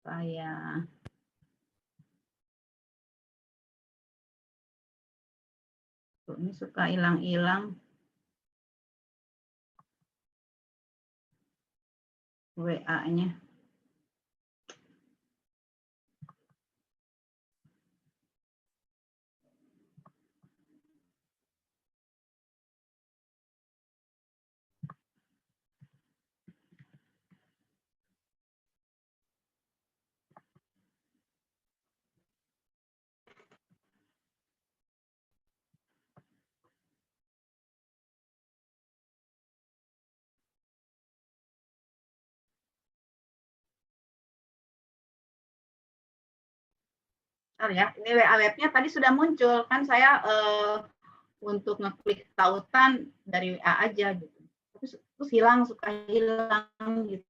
Saya ini suka hilang-hilang WA-nya. Bentar ya, ini WA webnya tadi sudah muncul kan, saya untuk ngeklik tautan dari WA aja gitu. Terus hilang, suka hilang gitu.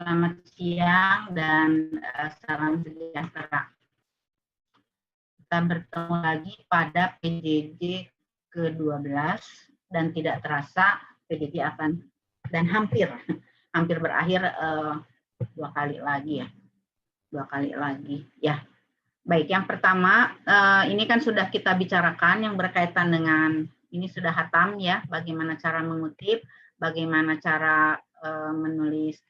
Selamat siang dan salam sejahtera. Kita bertemu lagi pada PJJ ke-12 dan tidak terasa PJJ akan dan hampir berakhir 2 kali lagi ya. Baik, yang pertama ini kan sudah kita bicarakan yang berkaitan dengan ini sudah hatam ya, bagaimana cara mengutip, bagaimana cara menulis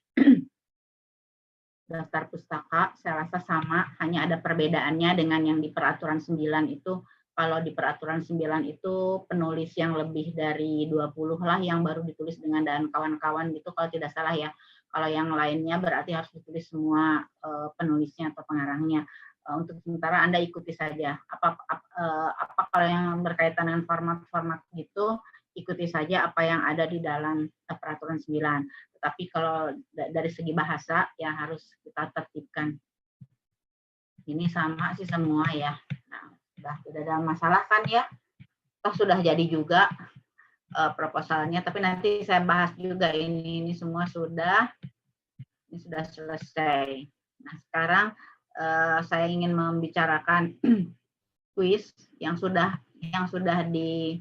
daftar pustaka. Saya rasa sama, hanya ada perbedaannya dengan yang di peraturan 9 itu. Kalau di peraturan 9 itu penulis yang lebih dari 20 lah yang baru ditulis dengan dan kawan-kawan gitu kalau tidak salah ya. Kalau yang lainnya berarti harus ditulis semua penulisnya atau pengarangnya. Untuk sementara Anda ikuti saja. Apa kalau yang berkaitan dengan format-format gitu, ikuti saja apa yang ada di dalam peraturan 9. Tapi kalau dari segi bahasa ya harus kita tertibkan. Ini sama sih semua ya. Nah, sudah tidak ada masalah kan ya? Toh sudah jadi juga proposalnya, tapi nanti saya bahas juga ini semua sudah selesai. Nah, sekarang saya ingin membicarakan kuis yang sudah di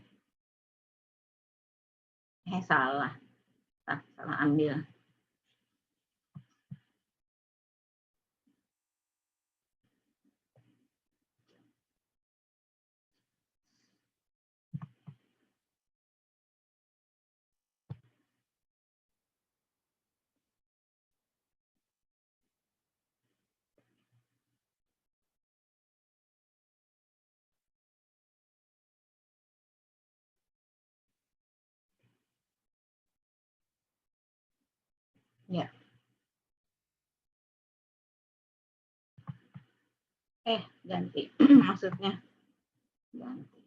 salah ambil. Ya. Ganti maksudnya ganti.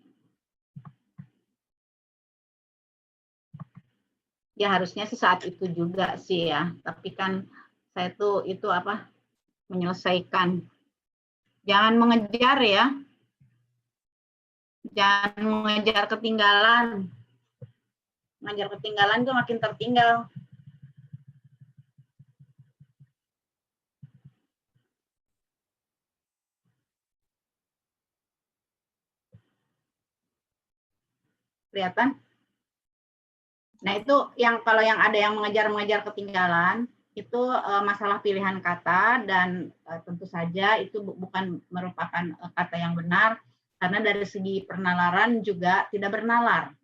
Ya harusnya sih saat itu juga sih ya, tapi kan Saya itu apa? Menyelesaikan. Jangan mengejar ya. Jangan mengejar ketinggalan. Mengejar ketinggalan tuh makin tertinggal. Kelihatan? Nah, itu yang kalau yang ada yang mengejar-mengejar ketinggalan, itu masalah pilihan kata dan tentu saja itu bukan merupakan kata yang benar karena dari segi pernalaran juga tidak bernalar.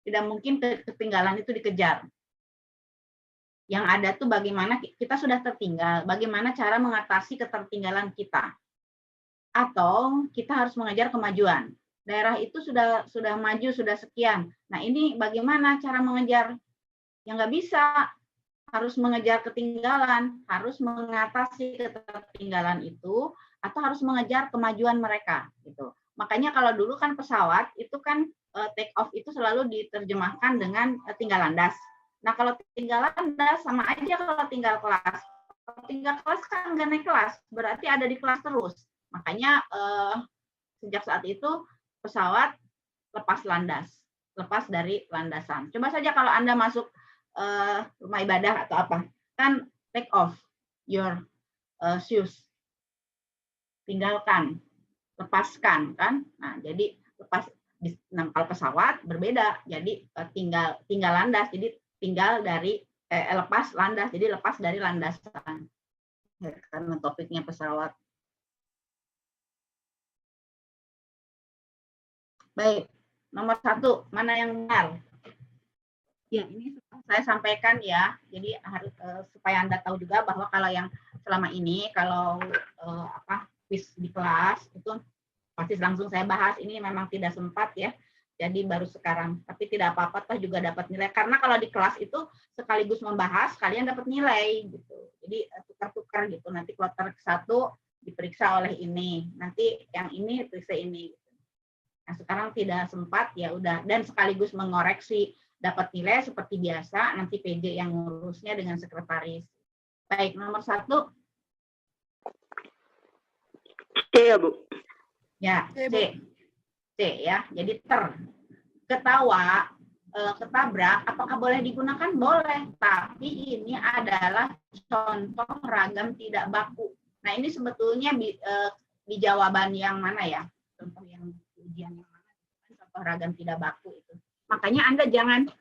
Tidak mungkin ketinggalan itu dikejar. Yang ada tuh bagaimana kita sudah tertinggal, bagaimana cara mengatasi ketertinggalan kita. Atau kita harus mengejar kemajuan. Daerah itu sudah maju, sudah sekian. Nah, ini bagaimana cara mengejar? Ya nggak bisa, harus mengejar ketinggalan, harus mengatasi ketertinggalan itu, atau harus mengejar kemajuan mereka. Gitu. Makanya kalau dulu kan pesawat itu kan take off itu selalu diterjemahkan dengan tinggal landas. Nah, kalau tinggal landas sama aja kalau tinggal kelas. Kalau tinggal kelas kan nggak naik kelas, berarti ada di kelas terus. Makanya sejak saat itu pesawat lepas landas, lepas dari landasan. Coba saja kalau Anda masuk rumah ibadah atau apa, kan take off your shoes, tinggalkan, lepaskan kan. Nah, jadi lepas. Kalau pesawat berbeda, jadi tinggal landas, jadi tinggal dari lepas landas, jadi lepas dari landasan. Ya, karena topiknya pesawat. Baik, nomor 1, mana yang benar? Ya, ini saya sampaikan ya. Jadi harus supaya Anda tahu juga bahwa kalau yang selama ini kalau quiz di kelas itu pasti langsung saya bahas, ini memang tidak sempat ya. Jadi baru sekarang, tapi tidak apa-apa toh juga dapat nilai karena kalau di kelas itu sekaligus membahas kalian dapat nilai gitu. Jadi tukar-tukar gitu. Nanti kloter 1 diperiksa oleh ini, nanti yang ini periksa ini. Nah, sekarang tidak sempat ya udah, dan sekaligus mengoreksi dapat nilai seperti biasa, nanti PJ yang ngurusnya dengan sekretaris. Baik, nomor 1. C ya, Bu. Ya, C. C ya. Jadi ketawa, ketabrak, apakah boleh digunakan? Boleh, tapi ini adalah contoh ragam tidak baku. Nah, ini sebetulnya di jawaban yang mana ya? Contoh yang ujian yang mana? Contoh ragam tidak baku itu. Makanya Anda jangan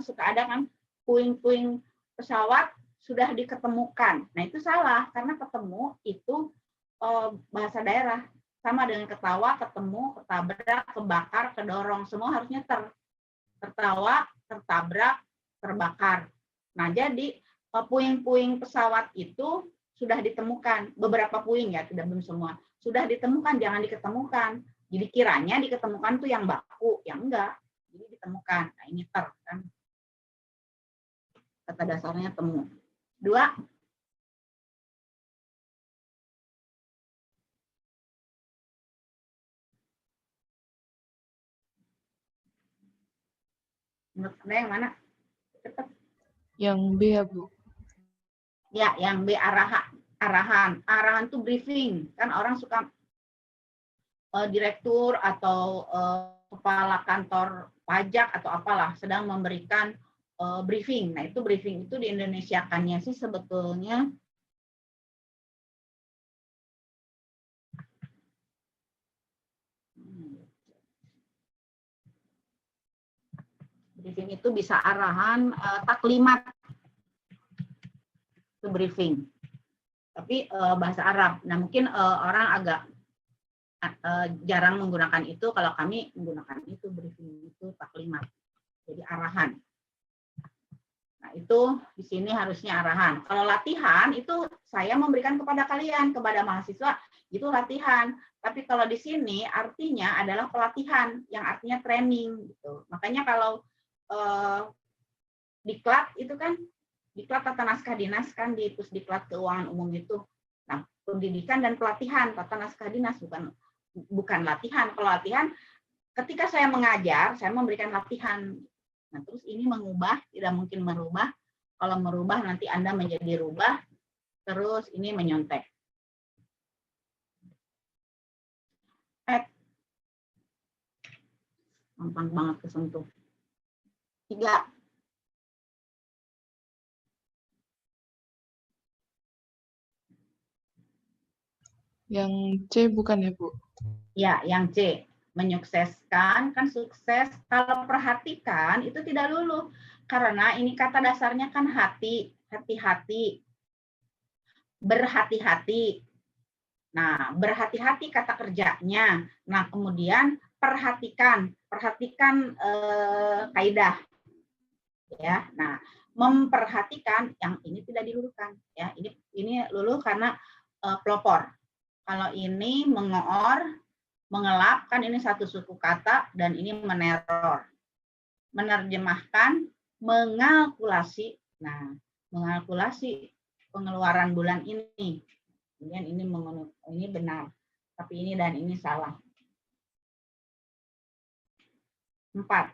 suka ada kan puing-puing pesawat sudah diketemukan. Nah, itu salah karena ketemu itu bahasa daerah. Sama dengan ketawa, ketemu, ketabrak, kebakar, kedorong, semua harusnya tertawa, tertabrak, terbakar. Nah, jadi puing-puing pesawat itu sudah ditemukan, beberapa puing ya, tidak belum semua. Sudah ditemukan, jangan diketemukan. Jadi kiranya diketemukan tuh yang baku, yang enggak. Jadi ditemukan. Nah, ini kan. Kata dasarnya temu. 2. Menurut Anda yang mana? Cepat. Yang B ya, Bu. Ya, yang B arahan. Arahan tuh briefing. Kan orang suka direktur atau kepala kantor pajak atau apalah sedang memberikan briefing. Nah, itu briefing itu di Indonesiakannya sih sebetulnya briefing itu bisa arahan, taklimat itu briefing. Tapi bahasa Arab. Nah, mungkin orang agak jarang menggunakan itu, kalau kami menggunakan itu briefing itu taklimat. Jadi arahan. Nah, itu di sini harusnya arahan. Kalau latihan itu saya memberikan kepada kalian, kepada mahasiswa, itu latihan. Tapi kalau di sini artinya adalah pelatihan, yang artinya training gitu. Makanya kalau diklat itu kan, diklat tata naskah dinas kan di Pusdiklat Keuangan Umum itu. Nah, pendidikan dan pelatihan tata naskah dinas bukan latihan. Kalau latihan ketika saya mengajar, saya memberikan latihan. Nah, terus ini mengubah, tidak mungkin merubah. Kalau merubah nanti Anda menjadi rubah, terus ini menyontek. Gampang banget kesentuh. 3. Yang C bukan ya, Bu? Ya, yang C. Menyukseskan, kan sukses. Kalau perhatikan, itu tidak luluh. Karena ini kata dasarnya kan hati. Hati-hati. Berhati-hati. Nah, berhati-hati kata kerjanya. Nah, kemudian perhatikan. Perhatikan kaidah. Ya, nah, memperhatikan yang ini tidak diluluhkan. Ya, ini luluh karena pelopor. Kalau ini mengoor, mengelap, kan ini satu suku kata, dan ini meneror. Menerjemahkan, mengalkulasi. Nah, mengalkulasi pengeluaran bulan ini. Kemudian ini benar, tapi ini dan ini salah. 4.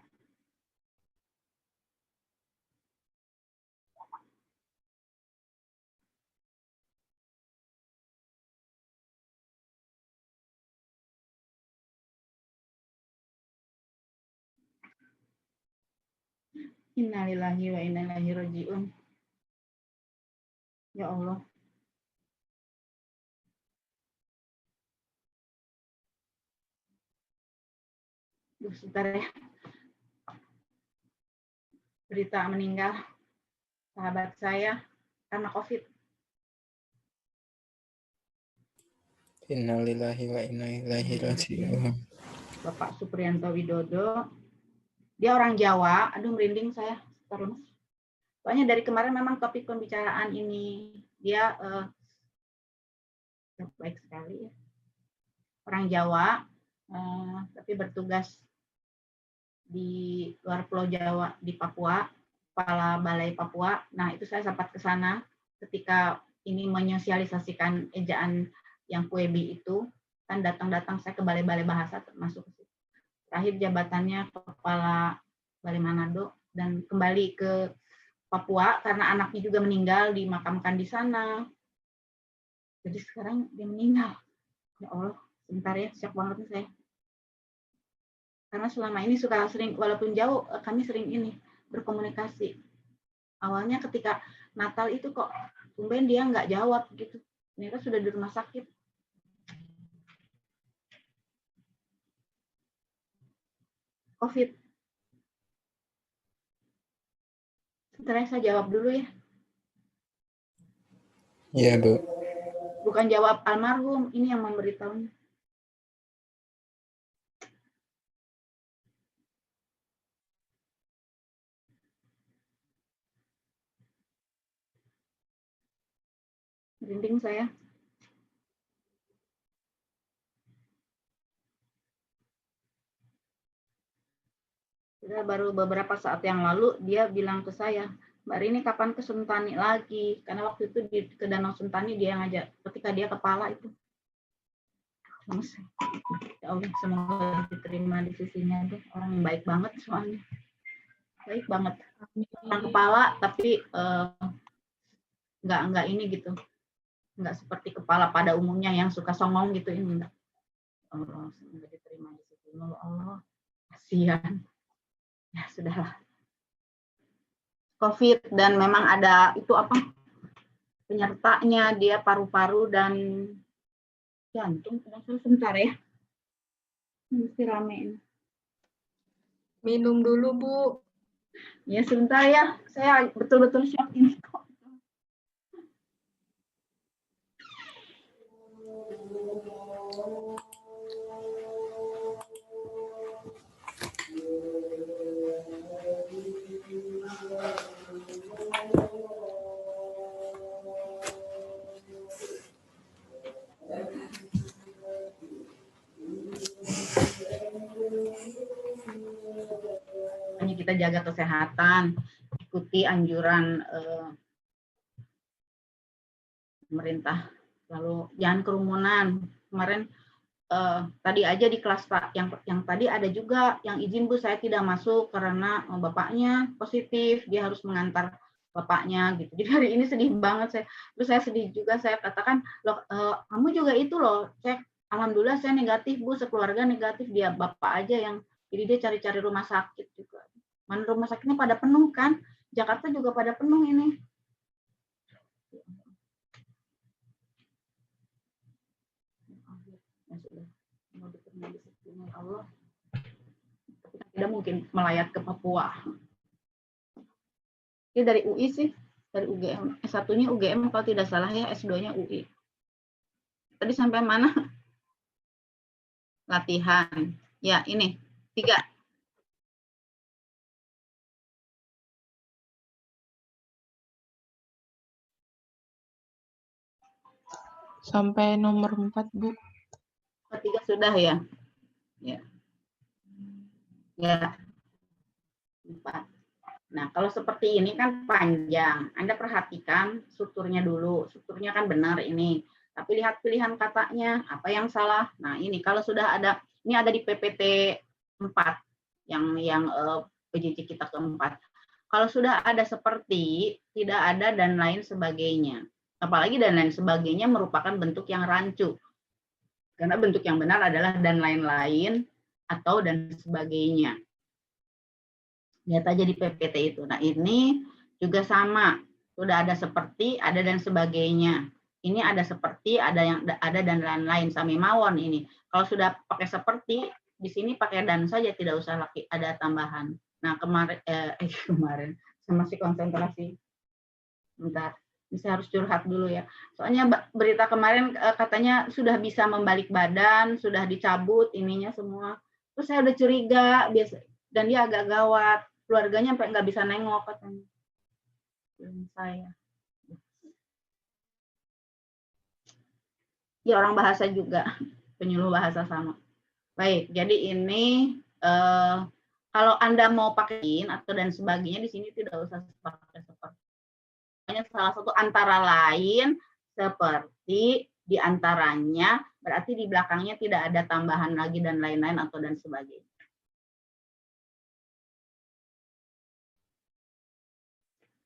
Innalillahi wa inna ilaihi raji'un. Ya Allah. Sebentar ya. Berita meninggal sahabat saya karena COVID. Innalillahi wa inna ilaihi raji'un. Bapak Supriyanto Widodo. Dia orang Jawa. Aduh, merinding saya. Terus. Soalnya dari kemarin memang topik pembicaraan ini dia baik sekali ya. Orang Jawa, tapi bertugas di luar Pulau Jawa, di Papua, Kepala Balai Papua. Nah, itu saya sempat ke sana ketika ini menyosialisasikan ejaan yang Puebi itu, kan datang-datang saya ke Balai-Balai Bahasa termasuk ke situ. Terakhir jabatannya Kepala Balai Manado, dan kembali ke Papua karena anaknya juga meninggal, dimakamkan di sana. Jadi sekarang dia meninggal. Ya Allah, sebentar ya, shock banget nih saya. Karena selama ini suka sering, walaupun jauh, kami sering ini berkomunikasi. Awalnya ketika Natal itu kok tumben dia nggak jawab gitu. Ternyata sudah di rumah sakit. COVID. Sebentar saya jawab dulu ya. Iya, Bu. Bukan jawab almarhum, ini yang memberitahunya. Merinding saya. Baru beberapa saat yang lalu dia bilang ke saya, Mbak Rini kapan ke Sentani lagi? Karena waktu itu ke Danau Sentani dia ngajak ketika dia kepala itu. Ya Allah, semoga diterima di sisinya deh. Orang yang baik banget soalnya. Baik banget. Orang kepala tapi nggak ini gitu. Nggak seperti kepala pada umumnya yang suka songong gitu, ini enggak. Allah, semoga diterima di sisinya. Allah, kasihan. Ya sudahlah. COVID, dan memang ada itu apa penyertanya, dia paru-paru dan jantung. Sebentar ya, mesti rame. Minum dulu, Bu. Ya sebentar ya, saya betul-betul shock ini kok. Hanya kita jaga kesehatan, ikuti anjuran pemerintah, lalu jangan kerumunan. Kemarin tadi aja di kelas Pak yang tadi ada juga yang izin Bu saya tidak masuk karena bapaknya positif, dia harus mengantar bapaknya gitu. Jadi hari ini sedih banget saya. Terus saya sedih juga, saya katakan, loh kamu juga itu loh cek. Alhamdulillah saya negatif Bu, sekeluarga negatif, dia bapak aja yang, jadi dia cari-cari rumah sakit juga. Mana rumah sakitnya pada penuh kan? Jakarta juga pada penuh ini. Ya sudah, mau diterima disiplin Allah. Tidak mungkin melayat ke Papua. Ini dari UI sih, dari UGM. S1-nya UGM kalau tidak salah ya, S2-nya UI. Tadi sampai mana? Latihan. Ya, ini 3. Sampai nomor 4, Bu. 3 sudah ya? Ya. Ya. 4. Nah, kalau seperti ini kan panjang. Anda perhatikan strukturnya dulu. Strukturnya kan benar ini. Tapi lihat pilihan katanya, apa yang salah. Nah, ini kalau sudah ada, ini ada di PPT 4 yang PJJ kita keempat. Kalau sudah ada seperti, tidak ada dan lain sebagainya. Apalagi dan lain sebagainya merupakan bentuk yang rancu. Karena bentuk yang benar adalah dan lain-lain atau dan sebagainya. Lihat aja di PPT itu. Nah, ini juga sama. Sudah ada seperti, ada dan sebagainya. Ini ada seperti, ada yang ada dan lain-lain. Sami mawon ini. Kalau sudah pakai seperti, di sini pakai dan saja, tidak usah lagi ada tambahan. Nah, kemarin saya masih konsentrasi. Bentar, saya harus curhat dulu ya. Soalnya berita kemarin katanya sudah bisa membalik badan, sudah dicabut ininya semua. Terus saya udah curiga, dan dia agak gawat. Keluarganya sampai nggak bisa nengok katanya. Saya. Ya orang bahasa juga, penyuluh bahasa sama. Baik, jadi ini kalau Anda mau pakai atau dan sebagainya di sini tidak usah pakai seperti. Hanya salah satu antara lain seperti di antaranya, berarti di belakangnya tidak ada tambahan lagi dan lain-lain atau dan sebagainya.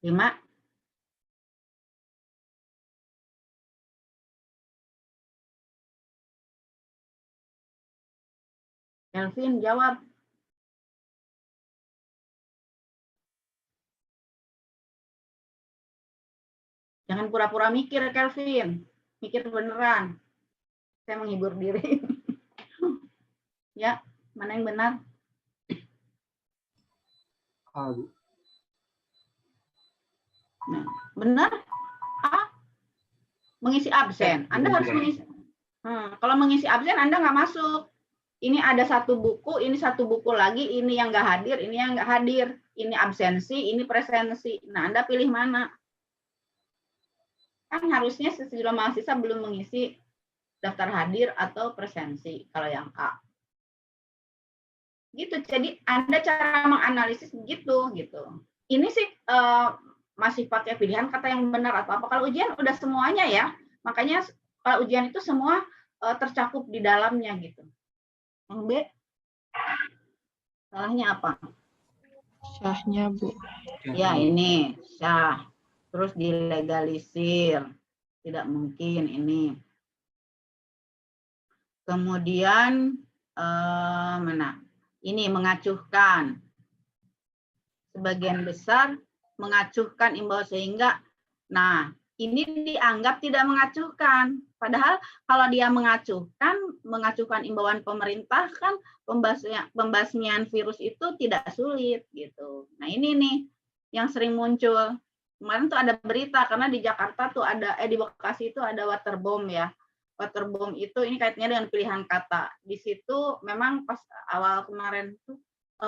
Lima. Kelvin jawab. Jangan pura-pura mikir, Kelvin. Mikir beneran. Saya menghibur diri. Ya, mana yang benar? Nah, benar? A. Mengisi absen. Anda harus mengisi. Kalau mengisi absen Anda nggak masuk. Ini ada satu buku, ini satu buku lagi, ini yang nggak hadir, ini yang nggak hadir. Ini absensi, ini presensi. Nah, Anda pilih mana? Kan harusnya sejumlah mahasiswa belum mengisi daftar hadir atau presensi kalau yang A. Gitu. Jadi Anda cara menganalisis gitu. Ini sih masih pakai pilihan kata yang benar atau apa. Kalau ujian udah semuanya ya. Makanya kalau ujian itu semua tercakup di dalamnya gitu. Yang B, salahnya apa? Syahnya, Bu. Ya ini syah. Terus dilegalisir. Tidak mungkin ini. Kemudian mana? Ini mengacuhkan. Sebagian besar mengacuhkan imbauan sehingga, nah ini dianggap tidak mengacuhkan. Padahal kalau dia mengacuhkan imbauan pemerintah kan pembasmian virus itu tidak sulit gitu. Nah ini nih yang sering muncul. Kemarin tuh ada berita karena di Jakarta tuh ada di Bekasi itu ada waterbomb ya. Waterbomb itu ini kaitannya dengan pilihan kata. Di situ memang pas awal kemarin tuh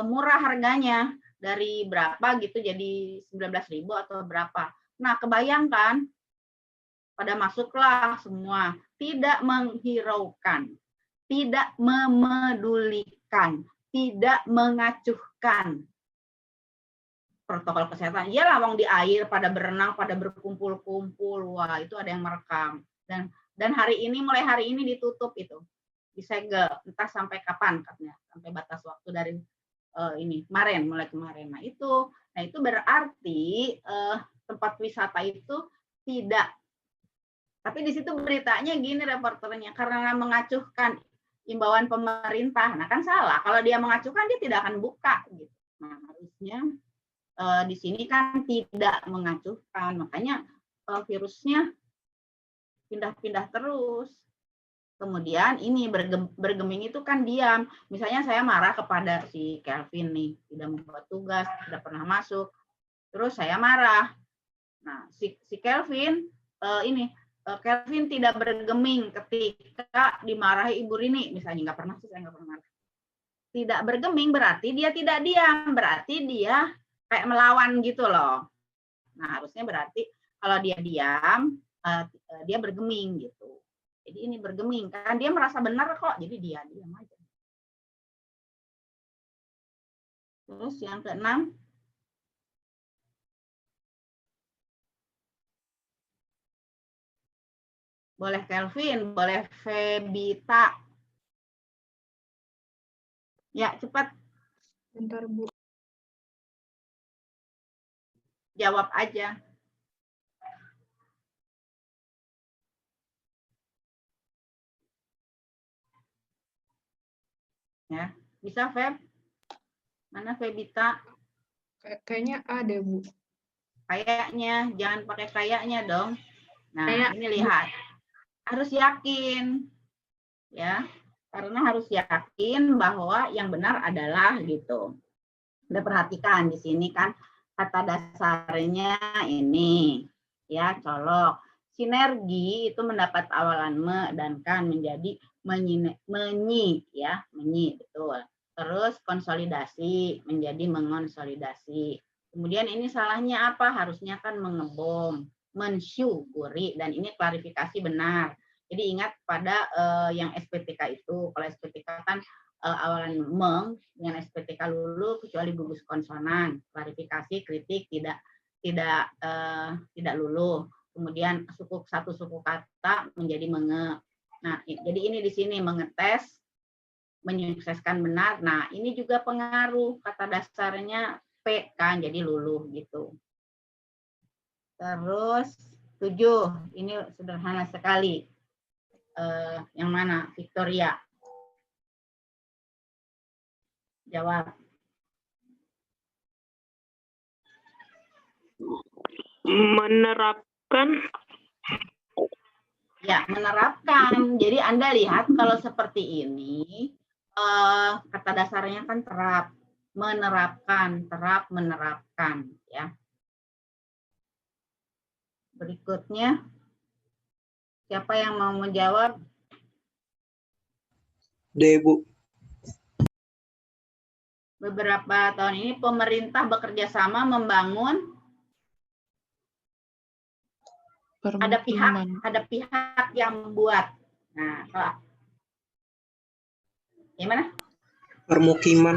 murah harganya. Dari berapa gitu jadi 19.000 atau berapa. Nah, kebayangkan pada masuklah semua, tidak menghiraukan, tidak memedulikan, tidak mengacuhkan protokol kesehatan. Iyalah wong di air pada berenang, pada berkumpul-kumpul. Wah, itu ada yang merekam. Dan mulai hari ini ditutup itu. Disegel, entah sampai kapan katanya, sampai batas waktu dari mulai kemarin. Nah itu berarti tempat wisata itu tidak. Tapi di situ beritanya gini reporternya, karena mengacuhkan imbauan pemerintah. Nah kan salah, kalau dia mengacuhkan dia tidak akan buka gitu. Nah harusnya di sini kan tidak mengacuhkan, makanya virusnya pindah-pindah terus. Kemudian ini bergeming itu kan diam. Misalnya saya marah kepada si Kelvin nih, tidak membuat tugas, tidak pernah masuk. Terus saya marah. Nah, si Kelvin Kelvin tidak bergeming ketika dimarahi Ibu Rini, misalnya nggak pernah sih, saya nggak pernah marah. Tidak bergeming berarti dia tidak diam, berarti dia kayak melawan gitu loh. Nah, harusnya berarti kalau dia diam, dia bergeming gitu. Jadi ini bergeming, kan dia merasa benar kok, jadi dia diam aja. Terus yang keenam, boleh Kelvin, boleh Febita. Ya, cepat. Bentar, Bu. Jawab aja. Ya, bisa Feb? Mana Febita? Kayaknya ada, Bu. Kayaknya, jangan pakai kayaknya dong. Nah, Kayak, ini lihat. Harus yakin. Ya, karena harus yakin bahwa yang benar adalah gitu. Udah perhatikan di sini kan kata dasarnya ini. Ya, colok. Sinergi itu mendapat awalan me dan kan menjadi menyi, ya, menyi, betul. Terus konsolidasi menjadi mengonsolidasi. Kemudian ini salahnya apa? Harusnya kan mengebom, mensyukuri, dan ini klarifikasi benar. Jadi ingat pada yang SPTK itu, kalau SPTK kan awalan meng dengan SPTK lulu kecuali gugus konsonan, klarifikasi, kritik tidak lulu. Kemudian satu suku kata menjadi menge. Nah, jadi ini di sini mengetes, menyukseskan benar. Nah, ini juga pengaruh kata dasarnya P kan, jadi luluh gitu. Terus 7, ini sederhana sekali. Yang mana? Victoria. Jawab. Menerapkan. Ya, menerapkan. Jadi Anda lihat kalau seperti ini, kata dasarnya kan terap, menerapkan, terap, menerapkan. Ya. Berikutnya, siapa yang mau menjawab? D, Bu. Beberapa tahun ini pemerintah bekerja sama membangun, ada pihak yang membuat. Nah, kalau gimana? Permukiman.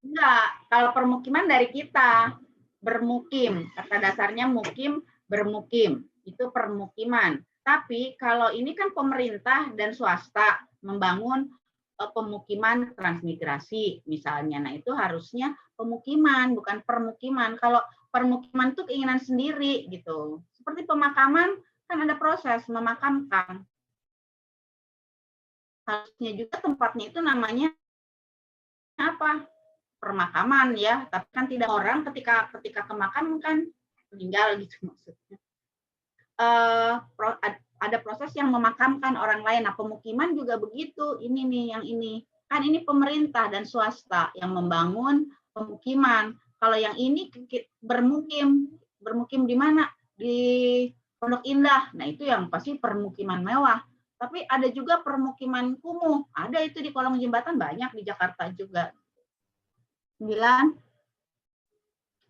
Enggak, kalau permukiman dari kita, bermukim, kata dasarnya mukim, bermukim, itu permukiman. Tapi kalau ini kan pemerintah dan swasta membangun pemukiman transmigrasi misalnya, nah itu harusnya pemukiman bukan permukiman. Kalau permukiman itu keinginan sendiri gitu. Seperti pemakaman kan ada proses memakamkan. Harusnya juga tempatnya itu namanya apa? Permakaman ya, tapi kan tidak orang ketika ke makam kan meninggal gitu maksudnya. Ada proses yang memakamkan orang lain. Nah, pemukiman juga begitu. Ini nih yang ini. Kan ini pemerintah dan swasta yang membangun pemukiman. Kalau yang ini bermukim di mana? Di Pondok Indah. Nah, itu yang pasti permukiman mewah. Tapi ada juga permukiman kumuh. Ada itu di kolong jembatan, banyak di Jakarta juga. 9.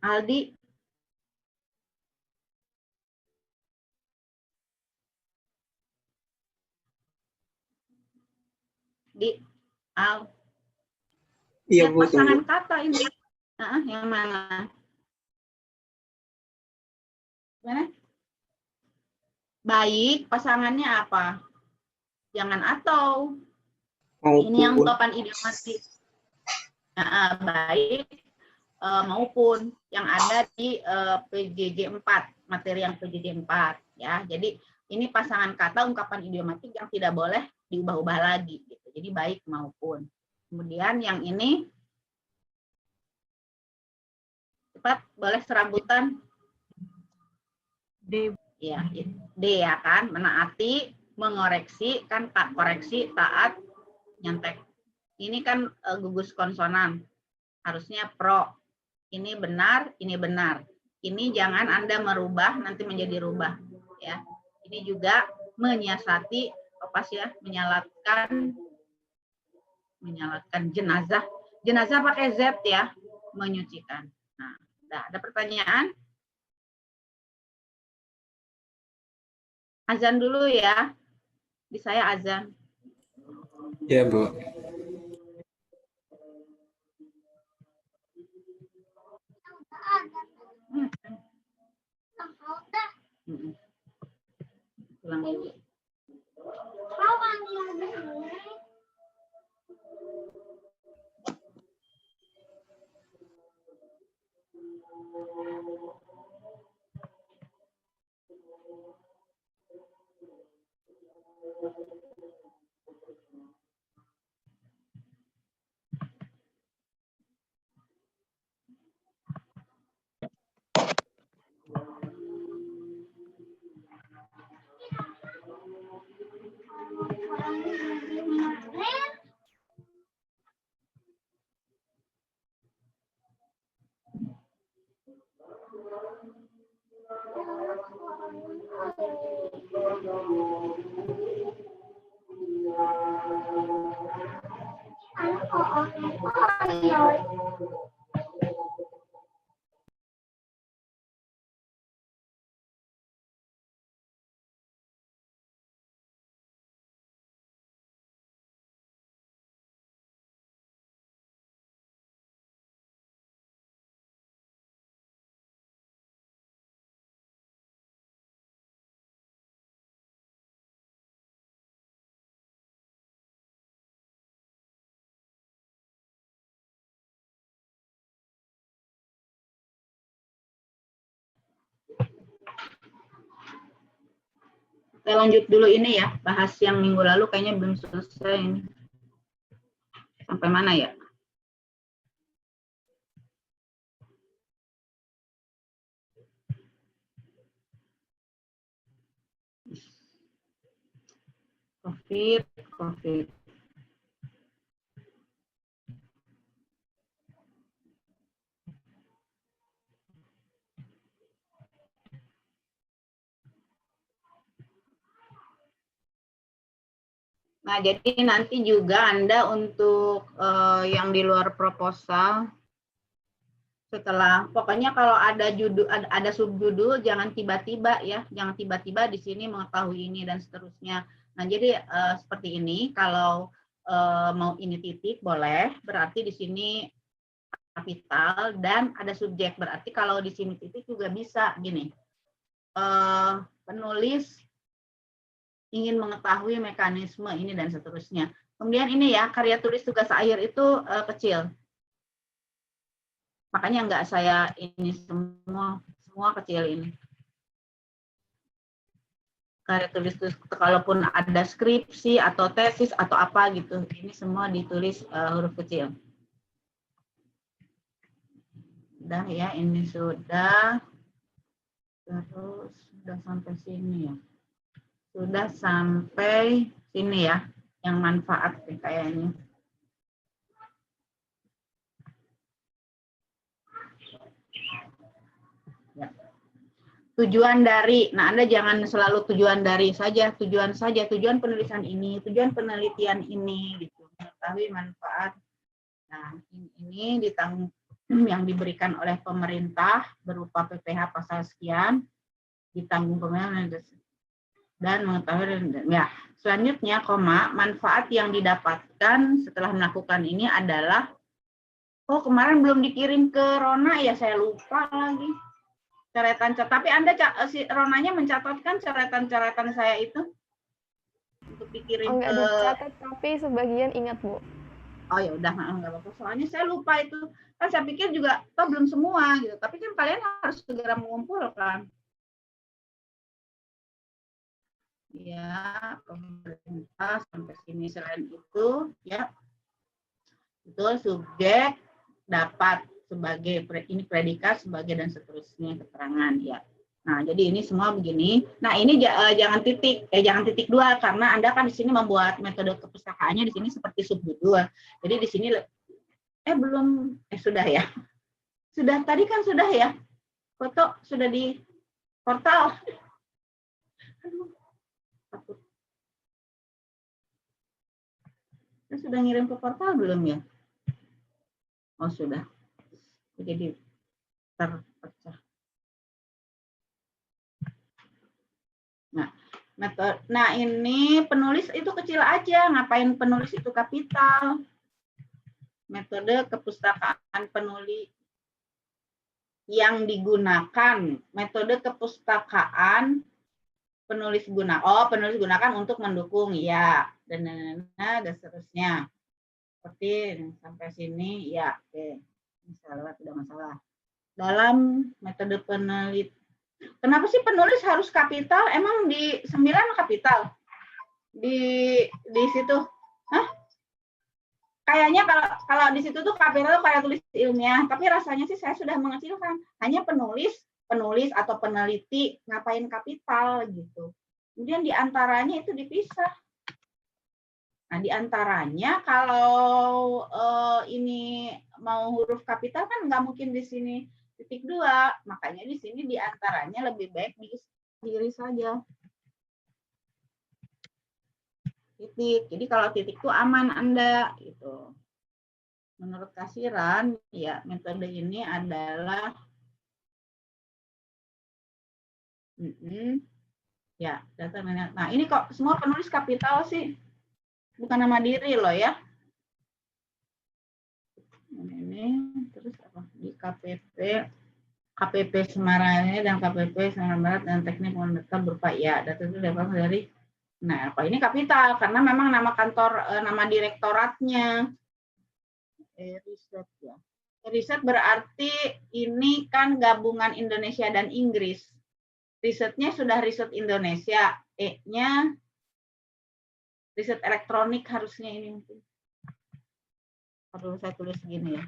Aldi. Di Al. Iya, Bu. Pasangan kata ini. Yang mana? Mana? Baik, pasangannya apa? Jangan atau. Ini yang ungkapan idiomatis. Baik, maupun yang ada di PJJ 4, materi yang PJJ 4 ya. Jadi ini pasangan kata ungkapan idiomatik yang tidak boleh diubah-ubah lagi gitu. Jadi baik maupun. Kemudian yang ini cepat boleh serabutan D. ya, D ya kan, menaati, mengoreksi kan, tak koreksi, taat, nyontek. Ini kan gugus konsonan. Harusnya pro. Ini benar, ini benar. Ini jangan Anda merubah nanti menjadi rubah ya. Ini juga menyiasati apa sih ya, menyalakan jenazah. Jenazah pakai Z ya, menyucikan. Nah, ada pertanyaan? Azan dulu ya. Di saya azan. Ya, Bu. Pulang dulu. Kita lanjut dulu ini ya, bahas yang minggu lalu kayaknya belum selesai ini. Sampai mana ya? COVID. Nah, jadi nanti juga Anda untuk yang di luar proposal, setelah pokoknya kalau ada judul, ada subjudul, jangan tiba-tiba ya, jangan tiba-tiba di sini mengetahui ini dan seterusnya. Nah, jadi seperti ini, kalau mau ini titik boleh, berarti di sini kapital dan ada subjek, berarti kalau di sini titik juga bisa gini. Penulis ingin mengetahui mekanisme ini dan seterusnya. Kemudian ini ya, karya tulis tugas akhir itu kecil. Makanya enggak saya ini semua kecil ini. Karya tulis kalaupun ada skripsi atau tesis atau apa gitu, ini semua ditulis huruf kecil. Udah ya, ini sudah. Terus sudah sampai sini ya. Sudah sampai sini ya, yang manfaat kayaknya. Ya. Tujuan dari, nah Anda jangan selalu tujuan dari saja, tujuan penulisan ini, tujuan penelitian ini, gitu. Mengetahui manfaat. Nah, ini ditanggung yang diberikan oleh pemerintah berupa PPh pasal sekian, ditanggung pemerintah dan mengetahui ya. Selanjutnya, manfaat yang didapatkan setelah melakukan ini adalah, oh kemarin belum dikirim ke Rona ya, saya lupa lagi. Coretan, tapi Anda si Ronanya mencatatkan coretan-coretan saya itu untuk dikirim enggak ke. dicatat, tapi sebagian ingat, Bu. Oh ya udah, nggak apa-apa. Soalnya saya lupa itu. Kan saya pikir juga toh belum semua gitu. Tapi kan kalian harus segera mengumpulkan. Ya, pemerintah sampai sini. Selain itu, ya itu subjek dapat sebagai ini predikat sebagai dan seterusnya keterangan ya. Nah, jadi ini semua begini. Nah, ini jangan titik 2 karena Anda kan di sini membuat metode kepustakaannya di sini seperti subjudul. Jadi di sini belum sudah ya. Sudah tadi kan sudah ya. Foto sudah di portal. Saya sudah ngirim ke portal belum ya? Oh, sudah. Jadi terpecah. Nah, ini penulis itu kecil aja. Ngapain penulis itu kapital? Metode kepustakaan penulis yang digunakan. Metode kepustakaan penulis gunakan untuk mendukung ya dan seterusnya. Seperti sampai sini ya, oke. Misalnya tidak masalah. Dalam metode penulis, kenapa sih penulis harus kapital? Emang di 9 kapital? Di situ. Hah? Kayaknya kalau di situ tuh kapital kayak tulis ilmiah, tapi rasanya sih saya sudah mengecilkan. Hanya penulis atau peneliti ngapain kapital gitu. Kemudian di antaranya itu dipisah. Nah, di antaranya kalau ini mau huruf kapital kan nggak mungkin di sini titik 2, makanya di sini di antaranya lebih baik diri saja. Titik. Jadi kalau titik itu aman Anda gitu. Menurut Kasiran, ya metode ini adalah ya data. Nah, ini kok semua penulis kapital sih? Bukan nama diri loh ya. Ini terus apa? Di KPP Semarang dan KPP Semarang Barat dan teknik monitor berupa ya data itu dapat dari. Nah, apa ini kapital karena memang nama kantor, nama direktoratnya. Riset ya. Riset berarti ini kan gabungan Indonesia dan Inggris. Risetnya sudah riset Indonesia, E-nya riset elektronik harusnya ini mungkin. Perlu saya tulis gini ya.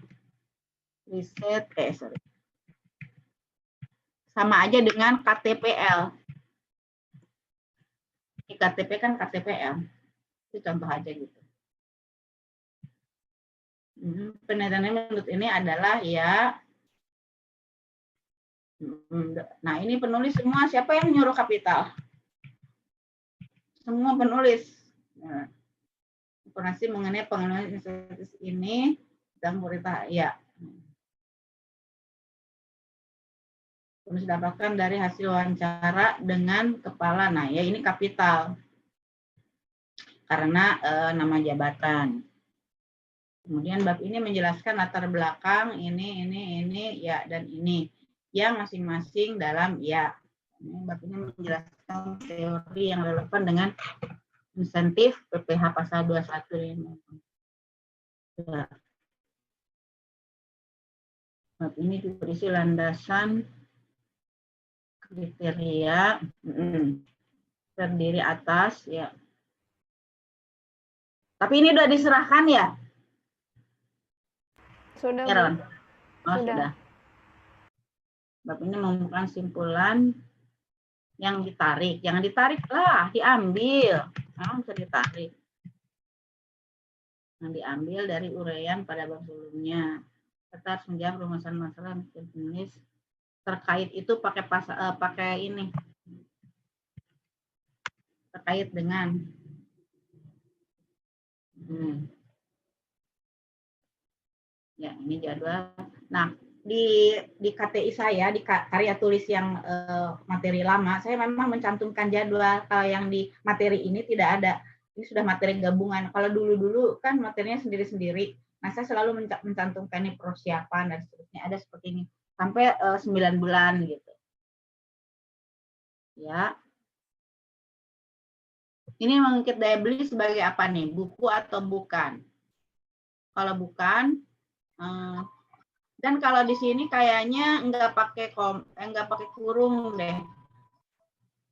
Riset, sama aja dengan KTPL. Di KTP kan KTPL. Itu contoh aja gitu. Penelitian menurut ini adalah ya. Nah, ini penulis semua. Siapa yang nyuruh kapital? Semua penulis. Nah, informasi mengenai pengenalan ini dan pemerintah ya. Harus dapatkan dari hasil wawancara dengan kepala. Nah, ya ini kapital. Karena nama jabatan. Kemudian bab ini menjelaskan latar belakang ini, ya, dan ini. Yang masing-masing dalam ya. Bab ini menjelaskan teori yang relevan dengan insentif PPH pasal 21 ini. Ya. Bab ini berisi landasan kriteria terdiri atas ya. Tapi ini sudah diserahkan ya? Sudah. Aaron. Oh, sudah. Bab ini merupakan simpulan yang ditarik. Jangan ditarik lah, diambil. Memang bisa ditarik. Yang diambil dari uraian pada bab sebelumnya. Kita harus menjawab rumusan masalah yang penulis terkait itu pakai ini. Terkait dengan ya, ini jadwal. Nah, di KTI saya, di karya tulis yang materi lama, saya memang mencantumkan jadwal. Kalau yang di materi ini tidak ada. Ini sudah materi gabungan. Kalau dulu-dulu kan materinya sendiri-sendiri. Nah, saya selalu mencantumkan ini persiapan dan seterusnya. Ada seperti ini. Sampai 9 bulan gitu. Ya. Ini mengungkit daya beli sebagai apa nih? Buku atau bukan? Kalau bukan, dan kalau di sini kayaknya nggak pakai kurung deh.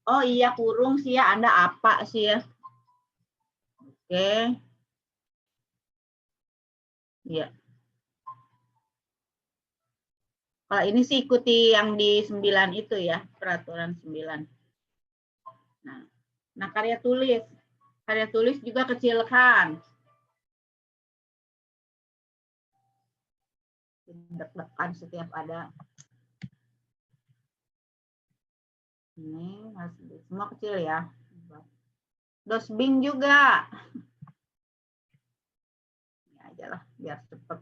Oh iya kurung sih ya, Anda apa sih ya? Oke. Iya. Kalau ini sih ikuti yang di 9 itu ya, peraturan 9. Nah, karya tulis. Karya tulis juga kecilkan. Deg-degan setiap ada. Ini semua kecil ya. Dosbing juga. Ini aja lah, biar cepet.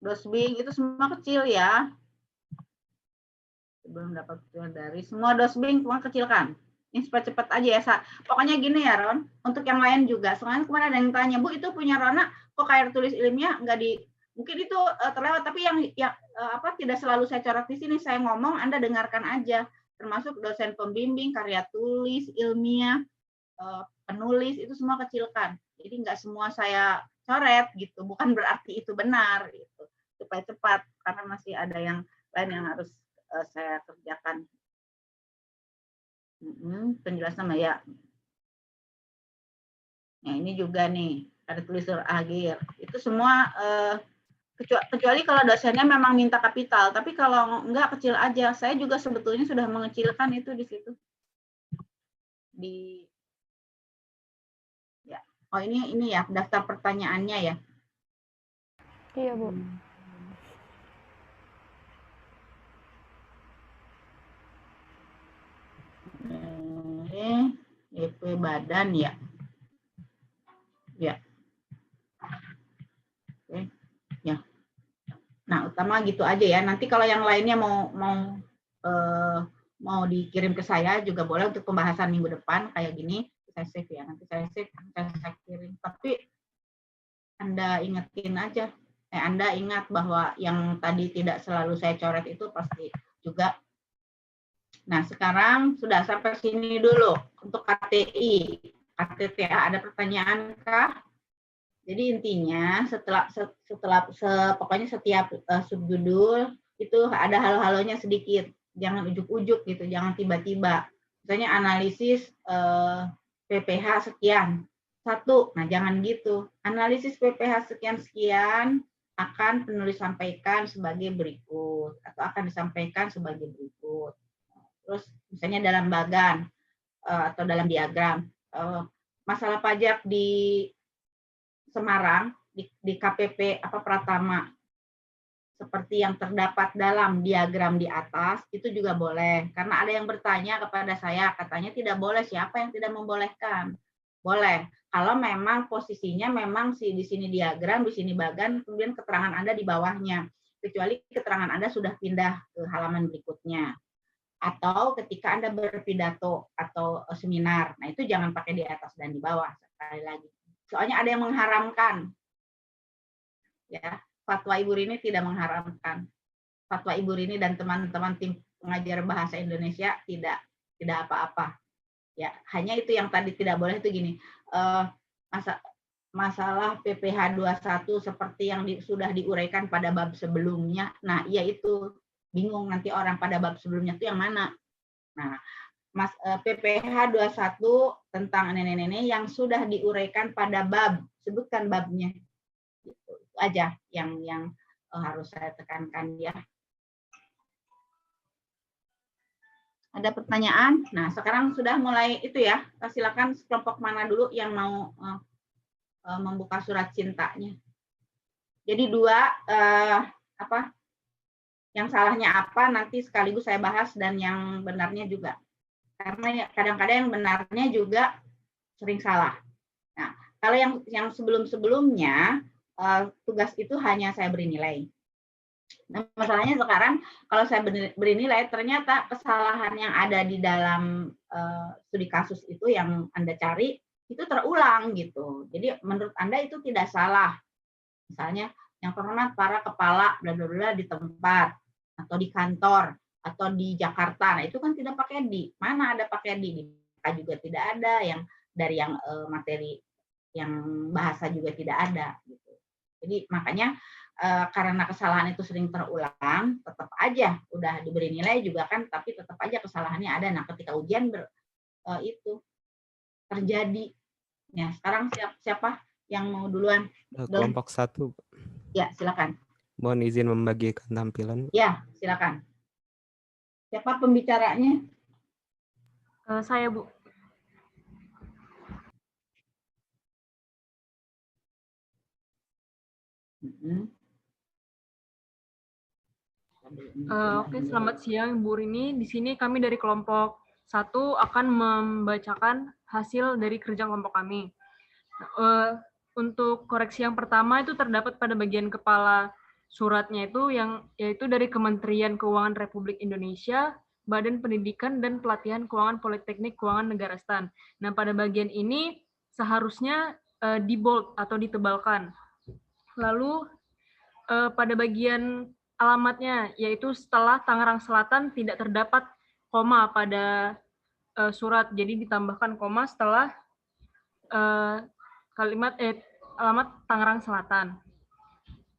Dosbing itu semua kecil ya. Sebelum dapat dari semua dosbing semua kecilkan. Ini cepat-cepat aja ya, Sa. Pokoknya gini ya, Ron. Untuk yang lain juga. Soalnya kemarin ada yang tanya, Bu, itu punya Rona, kok kayak tulis ilmiah nggak di... Mungkin itu terlewat, tapi yang tidak selalu saya coret di sini. Saya ngomong, Anda dengarkan aja. Termasuk dosen pembimbing, karya tulis, ilmiah, penulis, itu semua kecilkan. Jadi nggak semua saya coret gitu. Bukan berarti itu benar gitu. Supaya cepat, karena masih ada yang lain yang harus saya kerjakan. Penjelasan ya. Nah, ini juga nih, ada tulisan akhir. Itu semua kecuali kalau dosennya memang minta kapital, tapi kalau enggak kecil aja. Saya juga sebetulnya sudah mengecilkan itu di situ. Ya. Oh, ini ya daftar pertanyaannya ya. Iya, Bu. EP badan ya. Ya. Oke. Ya. Nah, utama gitu aja ya. Nanti kalau yang lainnya mau dikirim ke saya juga boleh untuk pembahasan minggu depan kayak gini. Saya save ya. Nanti saya save, saya kirim. Tapi Anda ingetin aja. Anda ingat bahwa yang tadi tidak selalu saya coret itu pasti juga. Nah, sekarang sudah sampai sini dulu untuk KTI. KTTA ada pertanyaan kah? Jadi intinya pokoknya setiap subjudul itu ada halo-halonya sedikit. Jangan ujuk-ujuk gitu, jangan tiba-tiba. Misalnya analisis PPH sekian. 1. Nah, jangan gitu. Analisis PPH sekian-sekian akan penulis sampaikan sebagai berikut atau akan disampaikan sebagai berikut. Terus misalnya dalam bagan atau dalam diagram, masalah pajak di Semarang di KPP Pratama seperti yang terdapat dalam diagram di atas itu juga boleh, karena ada yang bertanya kepada saya, katanya tidak boleh. Siapa yang tidak membolehkan? Boleh kalau memang posisinya memang di sini diagram, di sini bagan, kemudian keterangan Anda di bawahnya, kecuali keterangan Anda sudah pindah ke halaman berikutnya. Atau ketika Anda berpidato atau seminar, nah itu jangan pakai di atas dan di bawah. Sekali lagi, soalnya ada yang mengharamkan. Ya, fatwa Ibu Rini tidak mengharamkan. Fatwa Ibu Rini dan teman-teman tim pengajar bahasa Indonesia tidak apa-apa. Ya, hanya itu yang tadi tidak boleh itu gini. Masalah PPH 21 seperti yang sudah diuraikan pada bab sebelumnya. Nah, iya itu. Bingung nanti orang pada bab sebelumnya itu yang mana. Nah, PPH 21 tentang nenek-nenek yang sudah diuraikan pada bab, sebutkan babnya. Itu aja yang harus saya tekankan ya. Ada pertanyaan? Nah, sekarang sudah mulai itu ya. Silakan kelompok mana dulu yang mau membuka surat cintanya. Jadi 2 yang salahnya apa nanti sekaligus saya bahas dan yang benarnya juga. Karena kadang-kadang yang benarnya juga sering salah. Nah, kalau yang sebelum-sebelumnya tugas itu hanya saya beri nilai. Nah, masalahnya sekarang kalau saya beri nilai ternyata kesalahan yang ada di dalam studi kasus itu yang Anda cari itu terulang gitu. Jadi menurut Anda itu tidak salah. Misalnya yang pernah para kepala bla bla bla di tempat atau di kantor atau di Jakarta. Nah, itu kan tidak pakai di. Mana ada pakai di juga tidak ada, yang dari yang materi yang bahasa juga tidak ada gitu. Jadi makanya karena kesalahan itu sering terulang, tetap aja udah diberi nilai juga kan, tapi tetap aja kesalahannya ada. Nah, ketika ujian itu terjadi. Ya, sekarang siapa yang mau duluan? Kelompok 1. Ya, silakan. Mohon izin membagikan tampilan. Ya, silakan. Siapa pembicaranya? Saya, Bu. Oke, selamat siang Bu Rini. Di sini kami dari kelompok 1 akan membacakan hasil dari kerja kelompok kami. Untuk koreksi yang pertama itu terdapat pada bagian kepala suratnya itu yaitu dari Kementerian Keuangan Republik Indonesia, Badan Pendidikan dan Pelatihan Keuangan Politeknik Keuangan Negara STAN. Nah, pada bagian ini seharusnya di bold atau ditebalkan. Lalu pada bagian alamatnya, yaitu setelah Tangerang Selatan tidak terdapat koma pada surat, jadi ditambahkan koma setelah kalimat alamat Tangerang Selatan.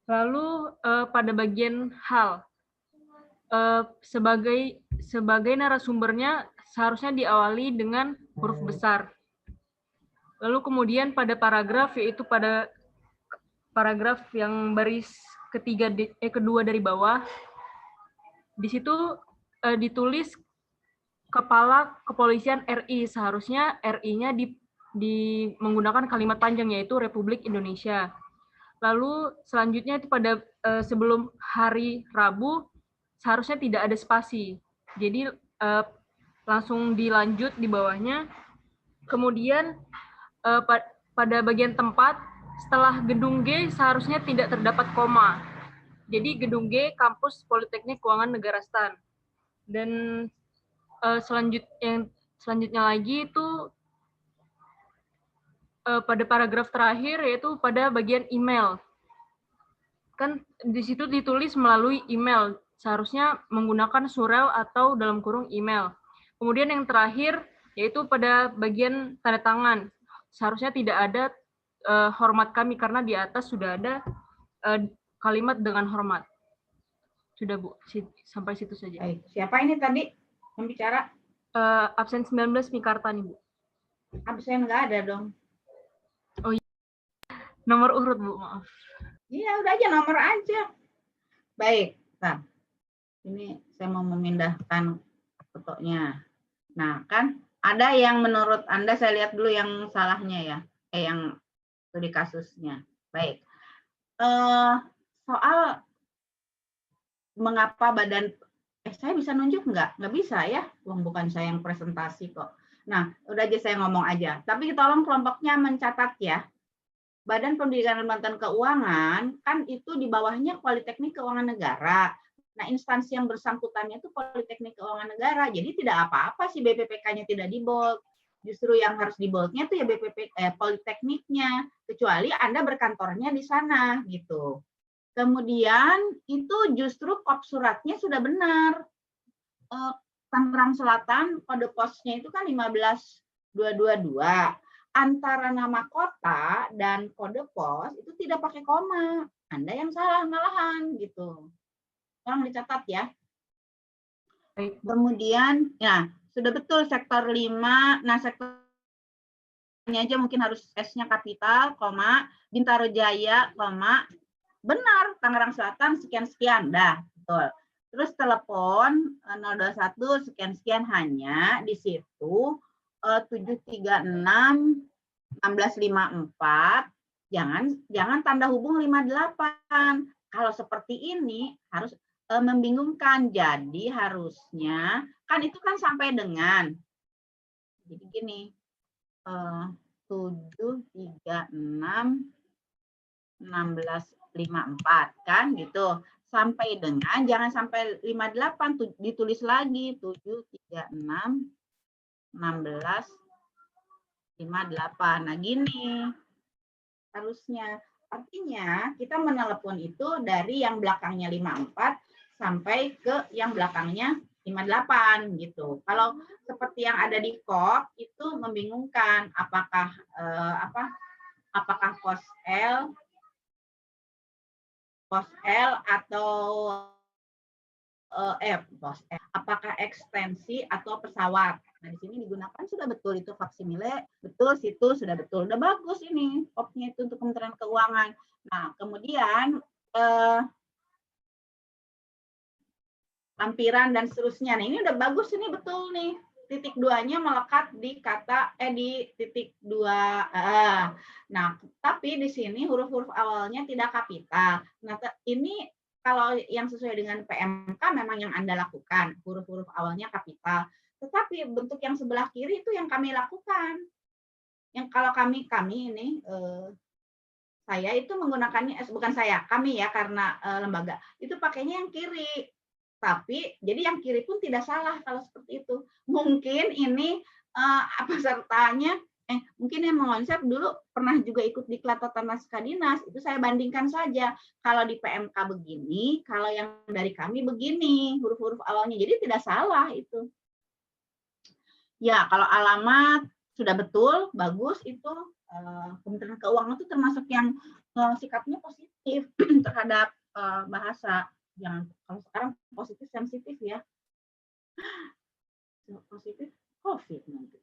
Lalu pada bagian hal, sebagai narasumbernya seharusnya diawali dengan huruf besar. Lalu kemudian pada paragraf, yaitu pada paragraf yang baris kedua dari bawah, di situ ditulis Kepala Kepolisian RI, seharusnya RI-nya menggunakan kalimat panjang, yaitu Republik Indonesia. Lalu selanjutnya itu pada sebelum hari Rabu seharusnya tidak ada spasi, jadi langsung dilanjut di bawahnya. Kemudian pada bagian tempat, setelah gedung G seharusnya tidak terdapat koma. Jadi gedung G Kampus Politeknik Keuangan Negara STAN. Dan selanjutnya lagi itu pada paragraf terakhir, yaitu pada bagian email. Kan di situ ditulis melalui email, seharusnya menggunakan surel atau dalam kurung email. Kemudian yang terakhir yaitu pada bagian tanda tangan, seharusnya tidak ada hormat kami, karena di atas sudah ada kalimat dengan hormat. Sudah Bu, sampai situ saja. Baik. Siapa ini tadi pembicara? Absen 19 Mikarta nih Bu. Absen nggak ada dong. Oh iya. Nomor urut Bu, maaf. Iya, udah aja nomor aja. Baik, nah, ini saya mau memindahkan fotonya. Nah, kan ada yang menurut Anda, saya lihat dulu yang salahnya ya, yang studi kasusnya. Baik. Soal mengapa badan, saya bisa nunjuk nggak? Nggak bisa ya, bukan saya yang presentasi kok. Nah, udah aja saya ngomong aja. Tapi tolong kelompoknya mencatat ya. Badan Pendidikan dan Pelatihan Keuangan kan itu di bawahnya Politeknik Keuangan Negara. Nah, instansi yang bersangkutannya itu Politeknik Keuangan Negara. Jadi tidak apa-apa sih BPPK-nya tidak di bold. Justru yang harus di bold-nya itu ya Politekniknya, kecuali Anda berkantornya di sana gitu. Kemudian itu justru kop suratnya sudah benar. Tangerang Selatan kode posnya itu kan 15222. Antara nama kota dan kode pos itu tidak pakai koma. Anda yang salah malahan gitu. Tolong dicatat ya. Kemudian, ya sudah betul sektor 5. Nah, sektor ini aja mungkin harus S-nya kapital, koma, Bintaro Jaya, koma, benar, Tangerang Selatan sekian-sekian. Dah, betul. Terus telepon 021 sekian-sekian, hanya di situ 736-1654, jangan tanda hubung 58. Kalau seperti ini harus membingungkan. Jadi harusnya kan itu kan sampai dengan, jadi gini, 736-1654 kan gitu. Sampai dengan, jangan sampai 58, ditulis lagi 736-1658. Nah, gini harusnya. Artinya kita menelepon itu dari yang belakangnya 54 sampai ke yang belakangnya 58 gitu. Kalau seperti yang ada di KOP itu membingungkan, apakah pos L pos L atau pos L. Apakah ekstensi atau pesawat? Nah, di sini digunakan sudah betul itu faksimile, betul situ sudah betul. Udah bagus ini opnya itu untuk Kementerian Keuangan. Nah, kemudian lampiran dan seterusnya. Nah, ini udah bagus ini betul nih. Titik 2-nya melekat di kata di titik 2. Nah, tapi di sini huruf-huruf awalnya tidak kapital. Nah, ini kalau yang sesuai dengan PMK memang yang Anda lakukan, huruf-huruf awalnya kapital. Tetapi bentuk yang sebelah kiri itu yang kami lakukan. Yang kalau kami ini saya itu menggunakannya, bukan saya, kami ya karena lembaga, itu pakainya yang kiri. Tapi jadi yang kiri pun tidak salah kalau seperti itu. Mungkin ini pesertanya, mungkin yang mengonsep dulu pernah juga ikut di Kelatotan Naskah Dinas, itu saya bandingkan saja. Kalau di PMK begini, kalau yang dari kami begini, huruf-huruf awalnya. Jadi tidak salah itu. Ya, kalau alamat sudah betul, bagus itu. Kementerian Keuangan itu termasuk yang sikapnya positif terhadap bahasa. Jangan, kalau sekarang positif sensitif ya. Positif COVID nanti.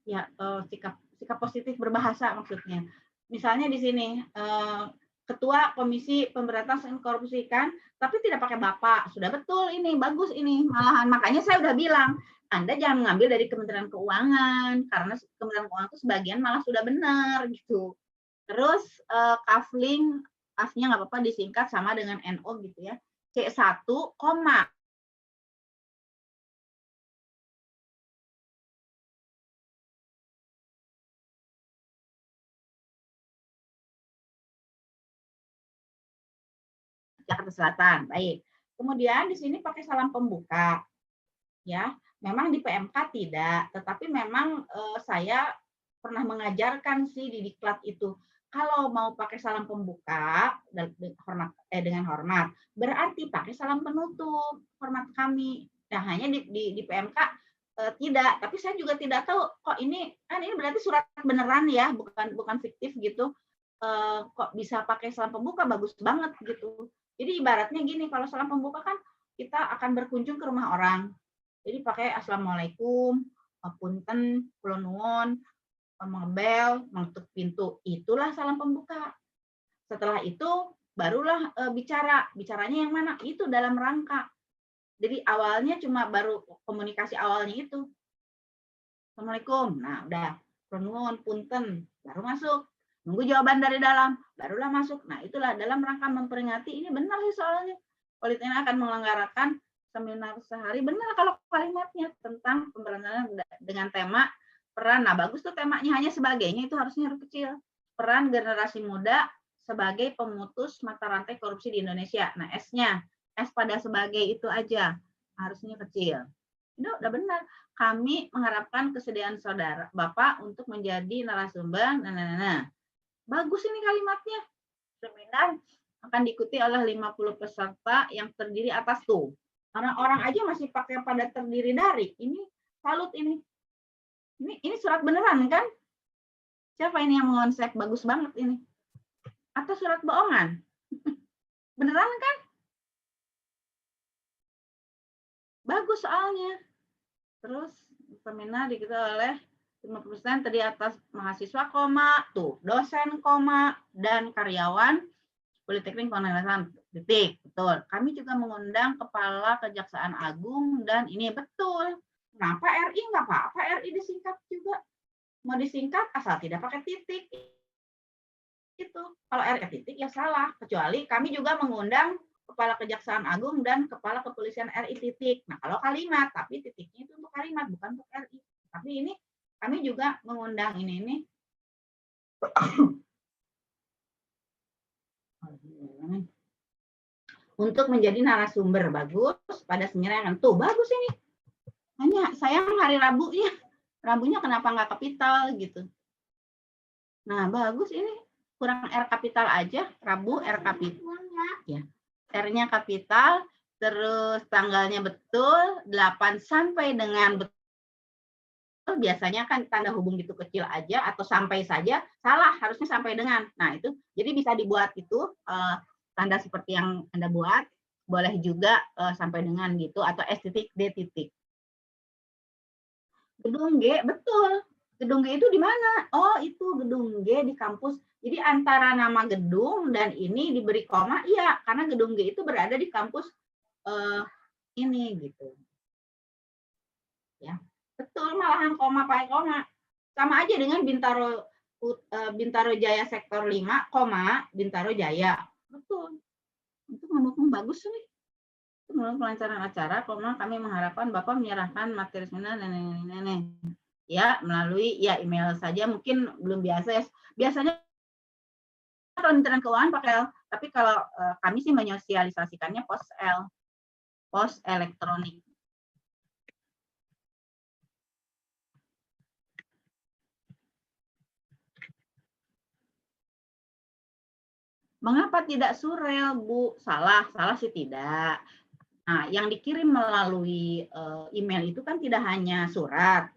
Ya, sikap positif berbahasa maksudnya. Misalnya di sini Ketua Komisi Pemberantasan Korupsi kan, tapi tidak pakai Bapak. Sudah betul ini, bagus ini. Malahan makanya saya udah bilang, Anda jangan mengambil dari Kementerian Keuangan karena Kementerian Keuangan itu sebagian malah sudah benar gitu. Terus kafling, asnya nggak apa-apa disingkat sama dengan NO gitu ya. C1, koma. Jakarta Selatan, baik. Kemudian di sini pakai salam pembuka. Ya, memang di PMK tidak, tetapi memang saya pernah mengajarkan sih di diklat itu. Kalau mau pakai salam pembuka dengan hormat, berarti pakai salam penutup, hormat kami. Nah, hanya di PMK tidak, tapi saya juga tidak tahu kok ini berarti surat beneran ya, bukan fiktif gitu. Kok bisa pakai salam pembuka, bagus banget gitu. Jadi ibaratnya gini, kalau salam pembuka kan kita akan berkunjung ke rumah orang. Jadi pakai assalamualaikum, punten, kula nuwun, mengebel, mengetuk pintu. Itulah salam pembuka. Setelah itu barulah bicaranya yang mana? Itu dalam rangka. Jadi awalnya cuma baru komunikasi awalnya itu. Assalamualaikum. Nah, udah. Kula nuwun, punten, baru masuk. Nunggu jawaban dari dalam, barulah masuk. Nah, itulah dalam rangka memperingati, ini benar sih soalnya. Politeknik akan menyelenggarakan seminar sehari, benar kalau kalimatnya tentang pemberantasan dengan tema peran. Nah, bagus tuh temanya, hanya sebagainya itu harusnya huruf kecil. Peran generasi muda sebagai pemutus mata rantai korupsi di Indonesia. Nah, S-nya, S pada sebagai itu aja, harusnya kecil. Itu udah benar. Kami mengharapkan kesediaan saudara Bapak untuk menjadi narasumber. Nah. Bagus ini kalimatnya. Seminar akan diikuti oleh 50 peserta yang terdiri atas tuh. Orang-orang aja masih pakai pada terdiri dari. Ini salut ini. Ini surat beneran kan? Siapa ini yang mengonsep? Bagus banget ini. Atau surat bohongan? Beneran kan? Bagus soalnya. Terus seminar diikuti oleh 50% terdiri atas mahasiswa, tuh dosen, dan karyawan Politeknik Penelitian, titik. Betul. Kami juga mengundang Kepala Kejaksaan Agung dan ini betul. Kenapa RI? Nggak apa-apa RI disingkat juga. Mau disingkat asal tidak pakai titik. Itu. Kalau RI titik ya salah. Kecuali kami juga mengundang Kepala Kejaksaan Agung dan Kepala Kepolisian RI titik. Nah, kalau kalimat, tapi titiknya itu untuk kalimat, bukan untuk RI. Tapi ini kami juga mengundang ini untuk menjadi narasumber. Bagus pada seminar yang tuh bagus ini. Hanya sayang hari Rabunya. Rabunya kenapa nggak kapital gitu. Nah, bagus ini. Kurang R kapital aja. Rabu R kapital. Ya. R-nya kapital, terus tanggalnya betul, 8 sampai dengan betul. Biasanya kan tanda hubung gitu kecil aja atau sampai saja, salah, harusnya sampai dengan. Nah, itu jadi bisa dibuat itu tanda seperti yang Anda buat, boleh juga sampai dengan gitu, atau S titik D titik. Gedung G, betul. Gedung G itu di mana? Oh, itu gedung G di kampus. Jadi antara nama gedung dan ini diberi koma, iya, karena gedung G itu berada di kampus ini gitu. Ya, betul, malahan koma pakai koma. Sama aja dengan Bintaro Jaya sektor 5, koma Bintaro Jaya. Betul. Itu ngomong bagus nih. Menurut pelancaran acara, koma kami mengharapkan Bapak menyerahkan materi seminar ya melalui ya email saja, mungkin belum biasa ya. Biasanya Kementerian Keuangan pakai L, tapi kalau kami sih menyosialisasikannya pos elektronik. Mengapa tidak surel, Bu? Salah sih tidak. Nah, yang dikirim melalui email itu kan tidak hanya surat,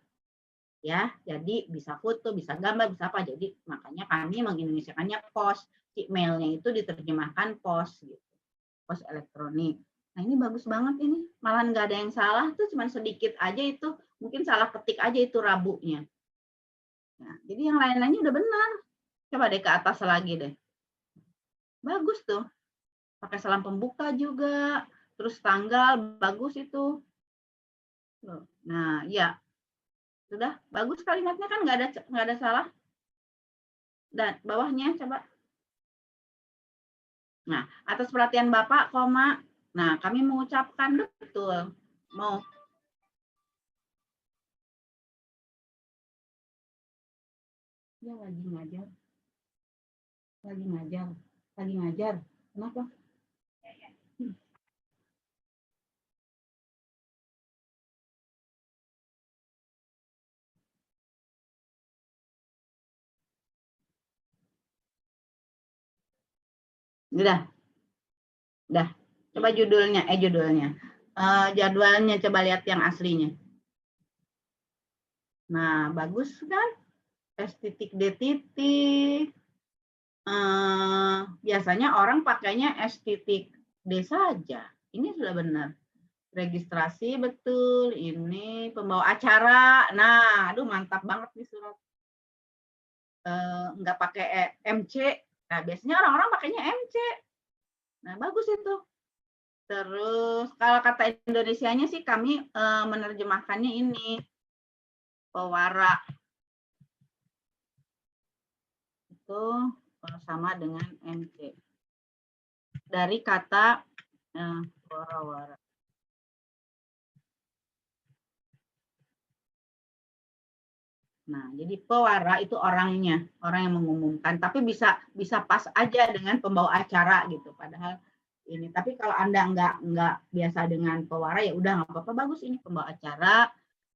ya. Jadi bisa foto, bisa gambar, bisa apa. Jadi makanya kami mengindonesiakannya pos. Emailnya itu diterjemahkan pos, gitu. Pos elektronik. Nah, ini bagus banget ini. Malah nggak ada yang salah, tuh cuma sedikit aja itu. Mungkin salah ketik aja itu rabunya. Nah, jadi yang lain-lainnya udah benar. Coba deh ke atas lagi deh. Bagus tuh. Pakai salam pembuka juga. Terus tanggal, bagus itu. Nah, ya. Sudah, bagus kalimatnya kan, nggak ada salah. Dan bawahnya coba. Nah, atas perhatian Bapak, koma. Nah, kami mengucapkan betul. Mau. Ya, lagi ngajar. Kenapa? Udah. Coba judulnya. Jadwalnya coba lihat yang aslinya. Nah, bagus kan? S titik D titik. Biasanya orang pakainya S titik D saja. Ini sudah benar. Registrasi betul. Ini pembawa acara. Nah, aduh mantap banget nih surat. Nggak pakai MC. Nah, biasanya orang-orang pakainya MC. Nah, bagus itu. Terus kalau kata Indonesianya sih kami menerjemahkannya ini. Pewara. Itu sama dengan MC. Dari kata wara-wara. Nah, jadi pewara itu orangnya, orang yang mengumumkan. Tapi bisa pas aja dengan pembawa acara gitu. Padahal ini. Tapi kalau Anda nggak biasa dengan pewara, ya udah nggak apa-apa. Bagus ini pembawa acara,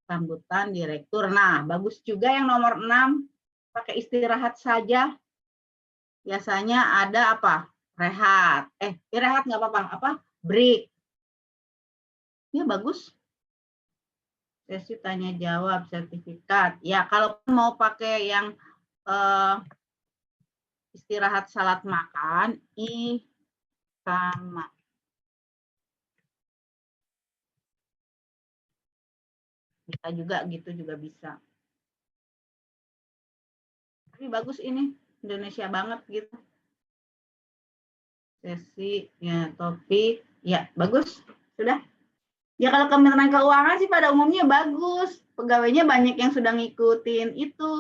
sambutan direktur. Nah, bagus juga yang nomor 6, pakai istirahat saja. Biasanya ada apa? Rehat. Rehat nggak apa-apa. Apa? Break. Ya, bagus. Sesi tanya jawab, sertifikat. Ya, kalau mau pakai yang istirahat salat makan, sama. Bisa juga gitu juga bisa. Tapi bagus ini, Indonesia banget gitu. Sesi, ya topik, ya bagus. Sudah. Ya kalau Kementerian Keuangan sih pada umumnya bagus. Pegawainya banyak yang sudah ngikutin itu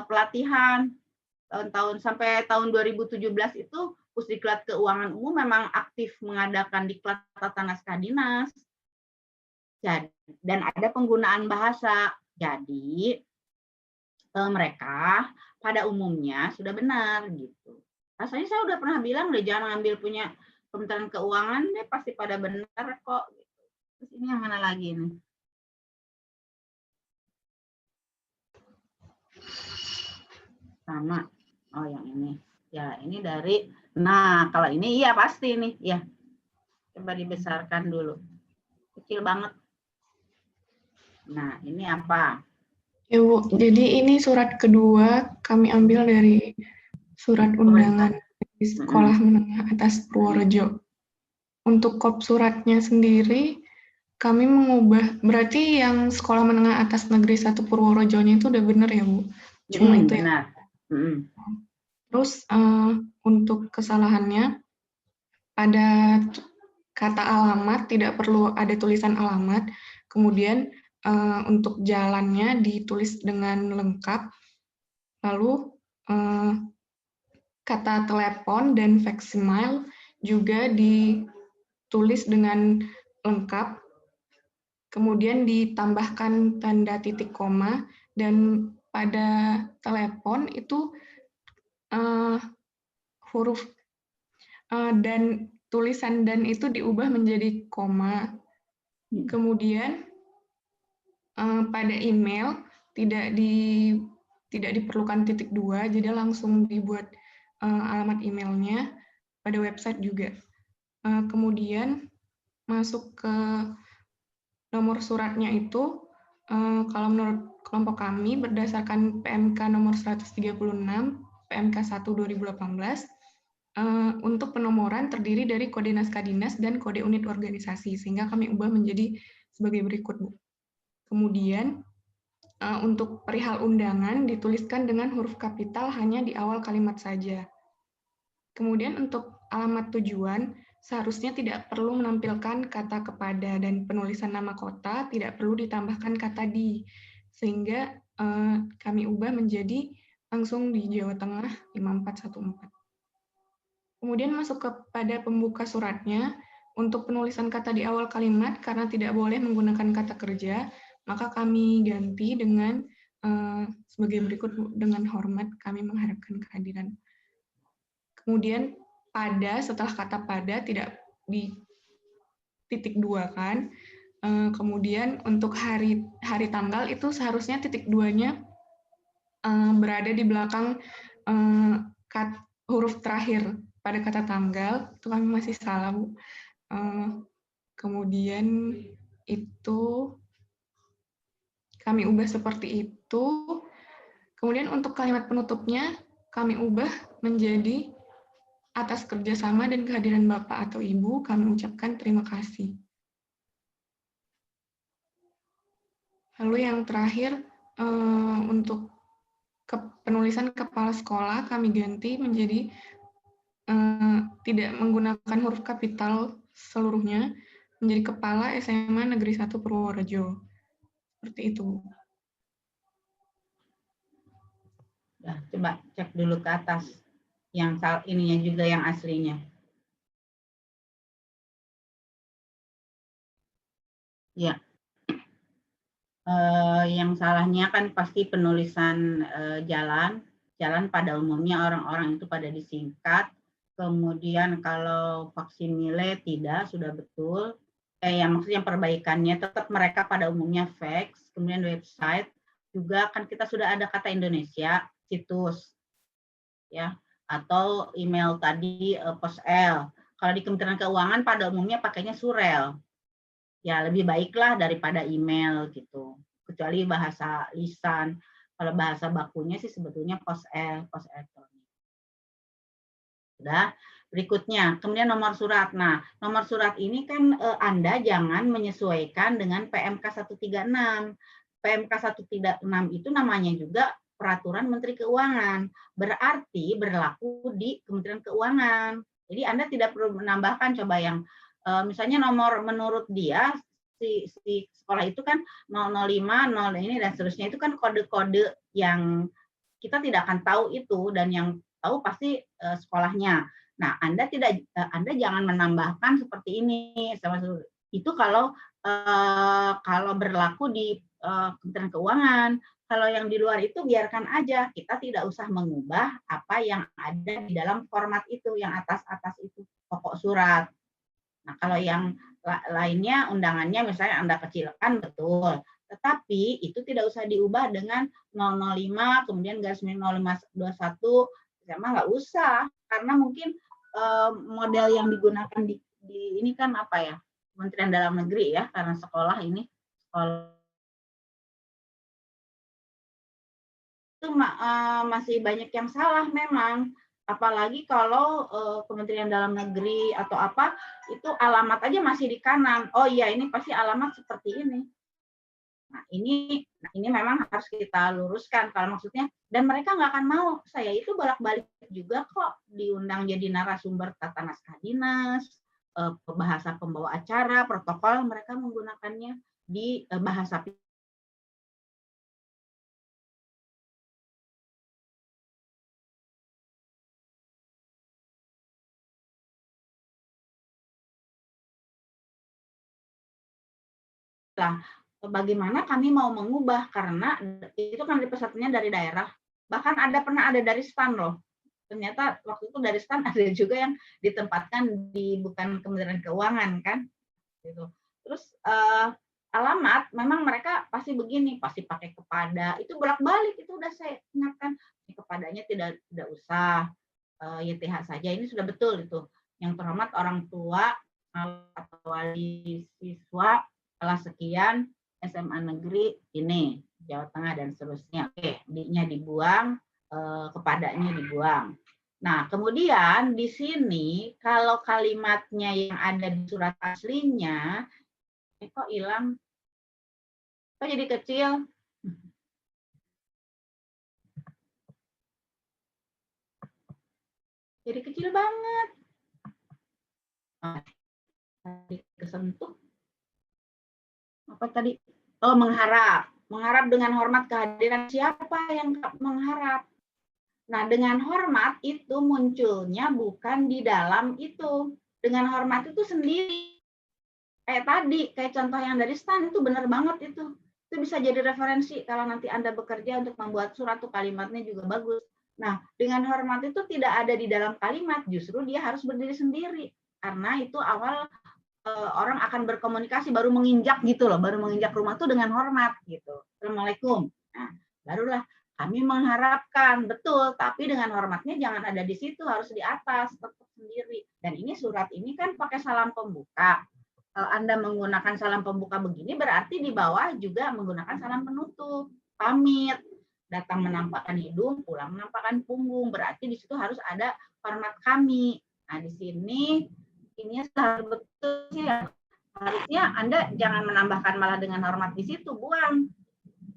pelatihan tahun-tahun sampai tahun 2017 itu Pusdiklat Keuangan Umum memang aktif mengadakan diklat tata naskah dinas. Dan ada penggunaan bahasa. Jadi mereka pada umumnya sudah benar gitu. Rasanya saya udah pernah bilang deh jangan ngambil punya Kementerian Keuangan deh pasti pada benar kok. Terus ini yang mana lagi nih? Sama. Oh, yang ini. Ya, ini dari. Nah, kalau ini iya pasti nih. Ya. Coba dibesarkan dulu. Kecil banget. Nah, ini apa? Ya, Bu. Jadi ini surat kedua kami ambil dari surat undangan di Sekolah Menengah Atas Purworejo. Untuk kop suratnya sendiri, kami mengubah, berarti yang Sekolah Menengah Atas Negeri 1 Purworejonya itu udah benar ya, Bu? Cuma itu ya. Benar. Terus untuk kesalahannya, pada kata alamat tidak perlu ada tulisan alamat, kemudian untuk jalannya ditulis dengan lengkap, lalu kata telepon dan facsimile juga ditulis dengan lengkap, kemudian ditambahkan tanda titik koma, dan pada telepon itu huruf dan tulisan dan itu diubah menjadi koma. Kemudian pada email tidak diperlukan titik dua, jadi langsung dibuat alamat emailnya, pada website juga. Kemudian masuk ke nomor suratnya itu, kalau menurut kelompok kami berdasarkan PMK nomor 136, PMK 1 2018, untuk penomoran terdiri dari kode naskah dinas dan kode unit organisasi, sehingga kami ubah menjadi sebagai berikut, Bu. Kemudian untuk perihal undangan dituliskan dengan huruf kapital hanya di awal kalimat saja. Kemudian untuk alamat tujuan seharusnya tidak perlu menampilkan kata kepada, dan penulisan nama kota tidak perlu ditambahkan kata di, sehingga kami ubah menjadi langsung di Jawa Tengah 5414. Kemudian masuk kepada pembuka suratnya, untuk penulisan kata di awal kalimat karena tidak boleh menggunakan kata kerja, maka kami ganti dengan sebagai berikut, dengan hormat kami mengharapkan kehadiran. Kemudian pada, setelah kata pada tidak di titik dua kan. Kemudian untuk hari tanggal itu seharusnya titik duanya berada di belakang huruf terakhir pada kata tanggal, itu kami masih salah, Bu. Kemudian itu kami ubah seperti itu. Kemudian untuk kalimat penutupnya kami ubah menjadi atas kerjasama dan kehadiran Bapak atau Ibu, kami ucapkan terima kasih. Lalu yang terakhir, untuk penulisan kepala sekolah kami ganti menjadi tidak menggunakan huruf kapital seluruhnya, menjadi Kepala SMA Negeri 1 Purworejo. Seperti itu. Nah, coba cek dulu ke atas. Yang ininya juga yang aslinya. Ya. Yang salahnya kan pasti penulisan jalan pada umumnya orang-orang itu pada disingkat. Kemudian kalau faksimile tidak, sudah betul. Yang maksudnya perbaikannya tetap mereka pada umumnya fax. Kemudian website juga kan kita sudah ada kata Indonesia, situs, ya, atau email tadi POSL. Kalau di Kementerian Keuangan pada umumnya pakainya surel. Ya lebih baiklah daripada email gitu. Kecuali bahasa lisan. Kalau bahasa bakunya sih sebetulnya pos elektronik. Sudah. Berikutnya, kemudian nomor surat. Nah, nomor surat ini kan Anda jangan menyesuaikan dengan PMK 136. PMK 136 itu namanya juga Peraturan Menteri Keuangan. Berarti berlaku di Kementerian Keuangan. Jadi Anda tidak perlu menambahkan, coba yang misalnya nomor menurut dia si sekolah itu kan 005, 0 ini dan seterusnya, itu kan kode-kode yang kita tidak akan tahu itu, dan yang tahu pasti sekolahnya. Nah, Anda jangan menambahkan seperti ini. Itu kalau berlaku di Kementerian Keuangan. Kalau yang di luar itu biarkan aja. Kita tidak usah mengubah apa yang ada di dalam format itu, yang atas-atas itu, pokok surat. Nah, kalau yang lainnya undangannya misalnya Anda kecilkan, betul. Tetapi itu tidak usah diubah dengan 005, kemudian garis miring 0521, sama nggak usah. Karena mungkin model yang digunakan di ini kan apa ya, Kementerian Dalam Negeri ya, karena sekolah ini, itu masih banyak yang salah memang. Apalagi kalau Kementerian Dalam Negeri atau apa, itu alamat aja masih di kanan. Oh iya, ini pasti alamat seperti ini. Nah, ini memang harus kita luruskan kalau maksudnya, dan mereka nggak akan mau. Saya itu bolak-balik juga kok diundang jadi narasumber tata naskah dinas, bahasa pembawa acara, protokol, mereka menggunakannya di bahasa lah. Bagaimana kami mau mengubah, karena itu kan pesertanya dari daerah, bahkan pernah ada dari STAN loh. Ternyata waktu itu dari STAN ada juga yang ditempatkan di bukan Kementerian Keuangan kan, gitu. Terus alamat memang mereka pasti begini, pasti pakai kepada, itu bolak-balik, itu udah saya ingatkan, kepadanya tidak usah, YTH saja, ini sudah betul itu. Yang terhormat orang tua atau wali siswa kelas sekian SMA negeri ini Jawa Tengah dan seterusnya. Oke, D-nya dibuang, kepadanya dibuang. Nah, kemudian di sini kalau kalimatnya yang ada di surat aslinya, kok hilang? Kok jadi kecil? Jadi kecil banget. Tadi kesentuh. Apa tadi? Oh, mengharap. Mengharap dengan hormat kehadiran siapa yang mengharap? Nah, dengan hormat itu munculnya bukan di dalam itu. Dengan hormat itu sendiri. Kayak tadi, kayak contoh yang dari STAN itu benar banget itu. Itu bisa jadi referensi kalau nanti Anda bekerja untuk membuat surat, tuh kalimatnya juga bagus. Nah, dengan hormat itu tidak ada di dalam kalimat, justru dia harus berdiri sendiri. Karena itu awal orang akan berkomunikasi, baru menginjak gitu loh, baru menginjak rumah tuh dengan hormat gitu. Assalamualaikum. Nah, barulah kami mengharapkan, betul, tapi dengan hormatnya jangan ada di situ, harus di atas, tetap sendiri. Dan ini surat ini kan pakai salam pembuka. Kalau Anda menggunakan salam pembuka begini, berarti di bawah juga menggunakan salam penutup. Pamit, datang menampakkan hidung, pulang menampakkan punggung, berarti di situ harus ada hormat kami. Nah, di sini ini betul sih ya. Harusnya Anda jangan menambahkan malah dengan hormat di situ, buang.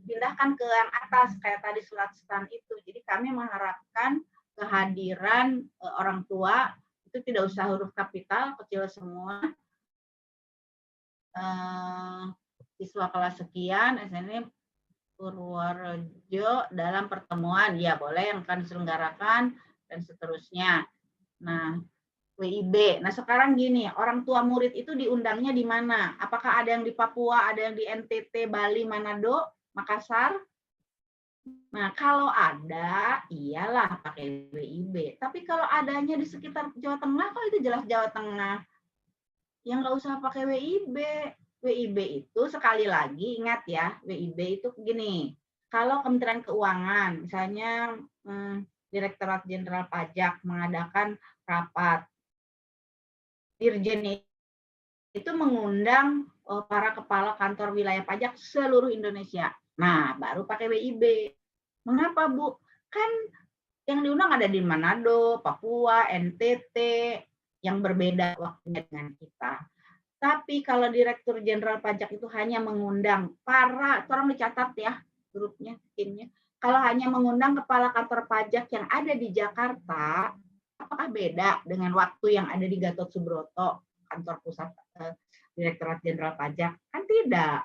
Pindahkan ke yang atas kayak tadi surat STAN itu. Jadi kami mengharapkan kehadiran orang tua itu tidak usah huruf kapital, kecil semua. Siswa kelas sekian SNI Purworejo dalam pertemuan, ya boleh yang akan diselenggarakan dan seterusnya. Nah, WIB. Nah, sekarang gini, orang tua murid itu diundangnya di mana? Apakah ada yang di Papua, ada yang di NTT, Bali, Manado, Makassar? Nah, kalau ada, iyalah pakai WIB. Tapi kalau adanya di sekitar Jawa Tengah, kok itu jelas Jawa Tengah. Yang nggak usah pakai WIB. WIB itu sekali lagi, ingat ya, WIB itu begini. Kalau Kementerian Keuangan, misalnya Direktorat Jenderal Pajak mengadakan rapat, Dirjen itu mengundang para kepala kantor wilayah pajak seluruh Indonesia. Nah, baru pakai WIB. Mengapa, Bu? Kan yang diundang ada di Manado, Papua, NTT, yang berbeda waktunya dengan kita. Tapi kalau Direktur Jenderal Pajak itu hanya mengundang tolong dicatat ya, grupnya, timnya. Kalau hanya mengundang kepala kantor pajak yang ada di Jakarta, apakah beda dengan waktu yang ada di Gatot Subroto, kantor pusat Direktorat Jenderal Pajak? Kan tidak.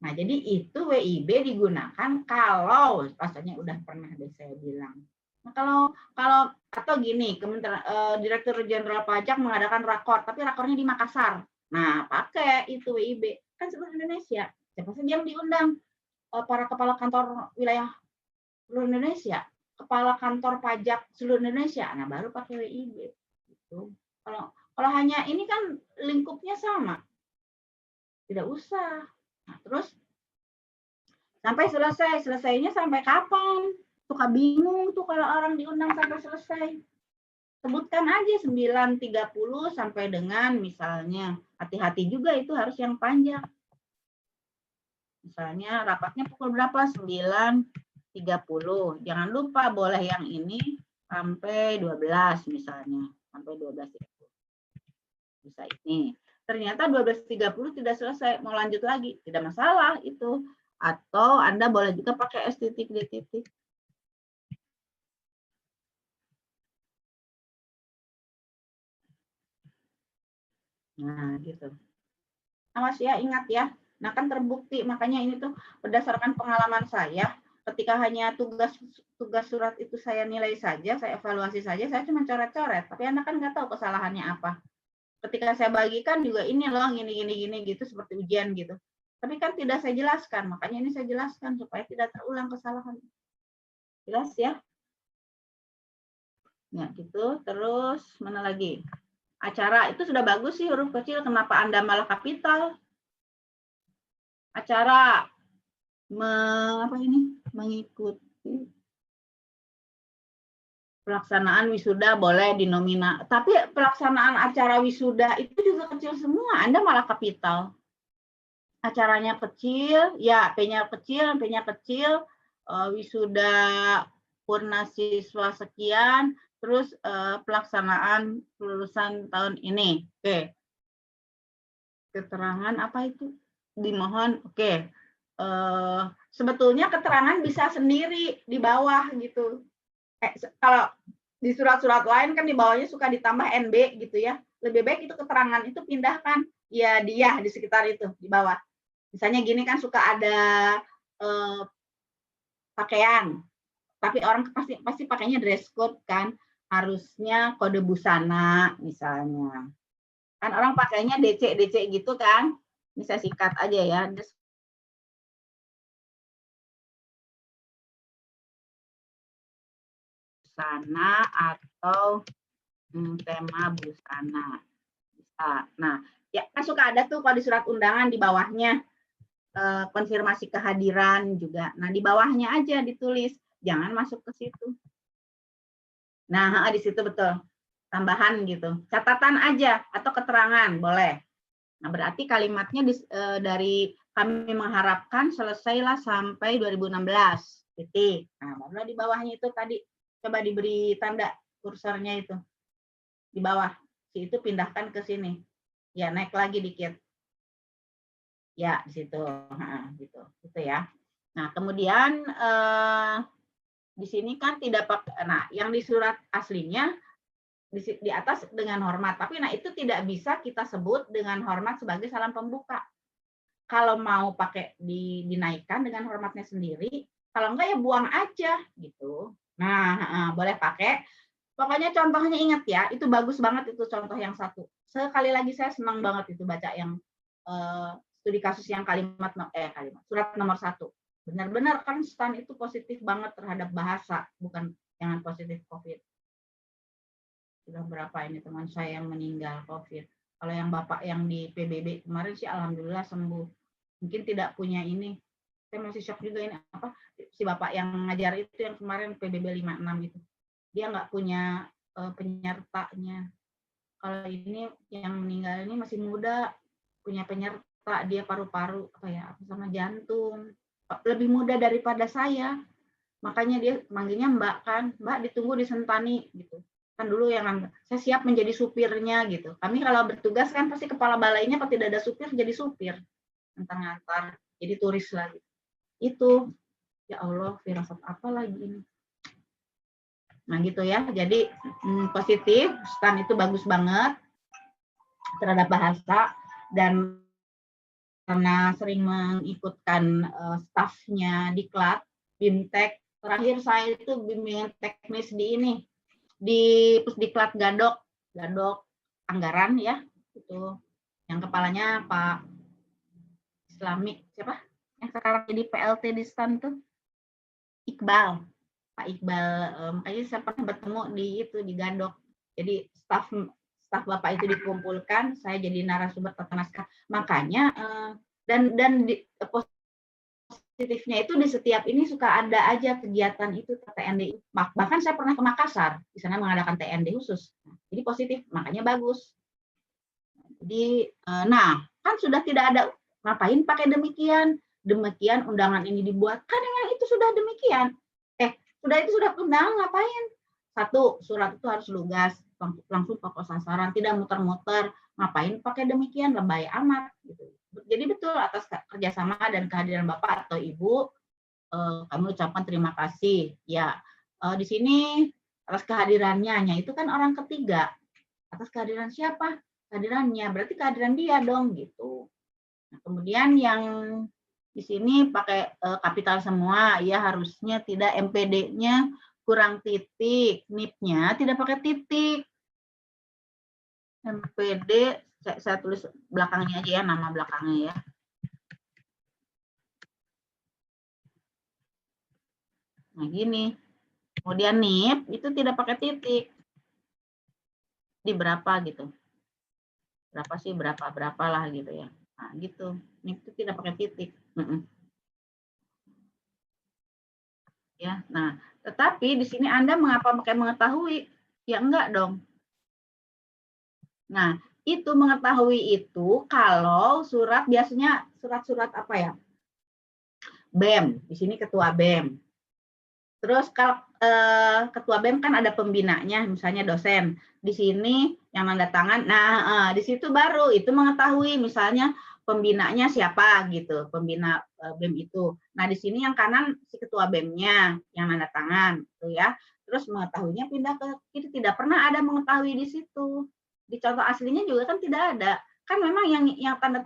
Nah, jadi itu WIB digunakan kalau rasanya udah pernah saya bilang. Nah, kalau atau gini, Direktur Jenderal Pajak mengadakan rakor, tapi rakornya di Makassar. Nah, pakai itu WIB. Kan seluruh Indonesia. Siapa saja yang diundang? Para kepala kantor wilayah seluruh Indonesia, kepala kantor pajak seluruh Indonesia. Nah, baru pakai WIB. Gitu. Kalau hanya ini kan lingkupnya sama. Tidak usah. Nah, terus sampai selesai. Selesainya sampai kapan? Suka bingung tuh kalau orang diundang sampai selesai. Sebutkan aja 9.30 sampai dengan misalnya, hati-hati juga itu harus yang panjang. Misalnya rapatnya pukul berapa? 9.30. Jangan lupa boleh yang ini sampai 12 misalnya, sampai 12 itu. Bisa ini. Ternyata 12.30 tidak selesai, mau lanjut lagi, tidak masalah itu. Atau Anda boleh juga pakai S titik D titik. Nah, gitu. Awas ya, ingat ya. Nah, kan terbukti, makanya ini tuh berdasarkan pengalaman saya, ketika hanya tugas surat itu saya nilai saja, saya evaluasi saja, saya cuma coret-coret. Tapi Anda kan nggak tahu kesalahannya apa. Ketika saya bagikan juga ini loh, gini gitu, seperti ujian gitu. Tapi kan tidak saya jelaskan, makanya ini saya jelaskan supaya tidak terulang kesalahan. Jelas ya? Ya, gitu. Terus mana lagi? Acara itu sudah bagus sih huruf kecil, kenapa Anda malah kapital? Acara mengikuti pelaksanaan wisuda boleh dinomina, tapi pelaksanaan acara wisuda itu juga kecil semua, Anda malah kapital. Acaranya kecil, ya P-nya kecil, wisuda purna siswa sekian, terus pelaksanaan lulusan tahun ini. Oke. Keterangan apa itu? Dimohon, oke. Sebetulnya keterangan bisa sendiri di bawah gitu. Kalau di surat-surat lain kan di bawahnya suka ditambah NB gitu ya. Lebih baik itu keterangan itu pindahkan ya dia di sekitar itu di bawah. Misalnya gini kan suka ada pakaian, tapi orang pasti pakainya dress code kan, harusnya kode busana misalnya. Kan orang pakainya DC gitu kan, ini saya sikat aja ya. Busana atau tema busana. Bisa. Nah, ya kan suka ada tuh kalau di surat undangan di bawahnya konfirmasi kehadiran juga. Nah, di bawahnya aja ditulis, jangan masuk ke situ. Nah, di situ betul. Tambahan gitu. Catatan aja atau keterangan boleh. Nah, berarti kalimatnya dari kami mengharapkan selesailah sampai 2016. Titik. Nah, barulah di bawahnya itu tadi coba diberi tanda kursornya itu. Di bawah. Itu pindahkan ke sini. Ya, naik lagi dikit. Ya, di situ. Gitu ya. Nah, kemudian di sini kan tidak pakai, nah yang di surat aslinya di atas dengan hormat, tapi nah itu tidak bisa kita sebut dengan hormat sebagai salam pembuka. Kalau mau pakai dinaikkan dengan hormatnya sendiri, kalau enggak ya buang aja gitu. Nah, boleh pakai. Pokoknya contohnya ingat ya, itu bagus banget itu contoh yang satu. Sekali lagi saya senang banget itu baca yang studi kasus yang surat nomor 1. Benar-benar kan STAN itu positif banget terhadap bahasa, bukan jangan positif COVID. Sudah berapa ini teman saya yang meninggal COVID. Kalau yang Bapak yang di PBB kemarin sih alhamdulillah sembuh. Mungkin tidak punya ini. Saya masih shock juga ini apa si Bapak yang ngajar itu yang kemarin PBB 56 itu. Dia nggak punya penyertanya. Kalau ini yang meninggal ini masih muda, punya penyerta, dia paru-paru sama jantung. Lebih muda daripada saya. Makanya dia manggilnya Mbak kan. Mbak ditunggu di Sentani gitu. Kan dulu yang saya siap menjadi supirnya gitu. Kami kalau bertugas kan pasti kepala balainya kalau tidak ada supir jadi supir. Antar-antar jadi turis lagi. Itu ya Allah, firasat apa lagi ini. Nah gitu ya. Jadi positif, STAN itu bagus banget terhadap bahasa dan karena sering mengikutkan stafnya Diklat, Bimtek. Terakhir saya itu bimbingan teknis di ini, di Pusdiklat Gadok anggaran ya, itu yang kepalanya Pak Islamik, siapa? Yang sekarang jadi PLT di STAN tuh, Iqbal, Pak Iqbal. Makanya saya pernah bertemu di Gadok. Jadi staf Bapak itu dikumpulkan, saya jadi narasumber tata naskah. Makanya dan positifnya itu di setiap ini suka ada aja kegiatan itu TND. Bahkan saya pernah ke Makassar, di sana mengadakan TND khusus. Jadi positif, makanya bagus. Jadi, nah kan sudah tidak ada, ngapain pakai demikian undangan ini dibuat, kan yang itu sudah demikian. Sudah undangan ngapain? Satu, surat itu harus lugas, langsung pokok sasaran, tidak muter-muter. Ngapain pakai demikian, lebay amat. Gitu. Jadi betul atas kerjasama dan kehadiran Bapak atau Ibu, kami ucapkan terima kasih. Ya, di sini atas kehadirannya, itu kan orang ketiga. Atas kehadiran siapa? Kehadirannya, berarti kehadiran dia dong gitu. Nah, kemudian yang di sini pakai kapital semua, ya harusnya tidak MPD-nya kurang titik, NIP-nya tidak pakai titik. MPD, saya tulis belakangnya aja ya, nama belakangnya ya. Nah gini, kemudian NIP itu tidak pakai titik. Di berapa gitu. Berapa sih, berapa lah gitu ya. Nah gitu, NIP itu tidak pakai titik. Ya, nah tetapi di sini Anda mengapa pakai mengetahui? Ya enggak dong. Nah, itu mengetahui itu kalau surat biasanya surat-surat apa ya? BEM, di sini ketua BEM. Terus kalau ketua BEM kan ada pembinanya, misalnya dosen. Di sini yang nanda tangan, nah di situ baru itu mengetahui misalnya pembinanya siapa gitu, pembina BEM itu. Nah, di sini yang kanan si ketua BEM-nya yang nanda tangan, gitu ya. Terus mengetahuinya pindah ke kiri, tidak pernah ada mengetahui di situ. Di contoh aslinya juga kan tidak ada. Kan memang yang tanda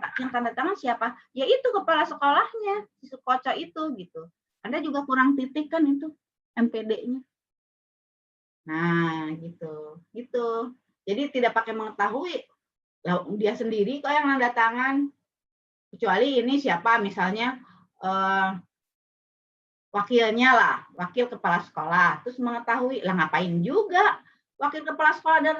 tangan siapa? Ya itu kepala sekolahnya, si Sukoco itu gitu. Anda juga kurang titik kan itu MPD-nya. Nah, gitu. Gitu. Jadi tidak pakai mengetahui, dia sendiri kok yang nanda tangan. Kecuali ini siapa misalnya wakilnya lah, wakil kepala sekolah, terus mengetahui, lah ngapain juga wakil kepala sekolah dan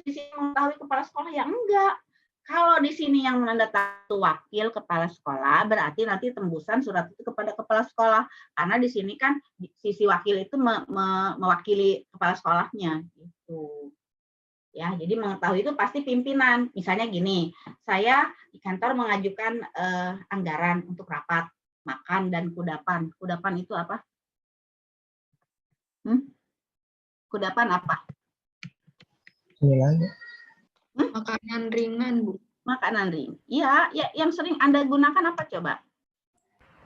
di sini mengetahui kepala sekolah, ya enggak. Kalau di sini yang menandatangani wakil kepala sekolah, berarti nanti tembusan surat itu kepada kepala sekolah, karena di sini kan sisi wakil itu mewakili kepala sekolahnya, gitu. Ya, jadi mengetahui itu pasti pimpinan. Misalnya gini, saya di kantor mengajukan anggaran untuk rapat makan dan kudapan. Kudapan itu apa? Kudapan apa? Makanan ringan, Bu. Makanan ringan. Iya, ya, yang sering Anda gunakan apa coba?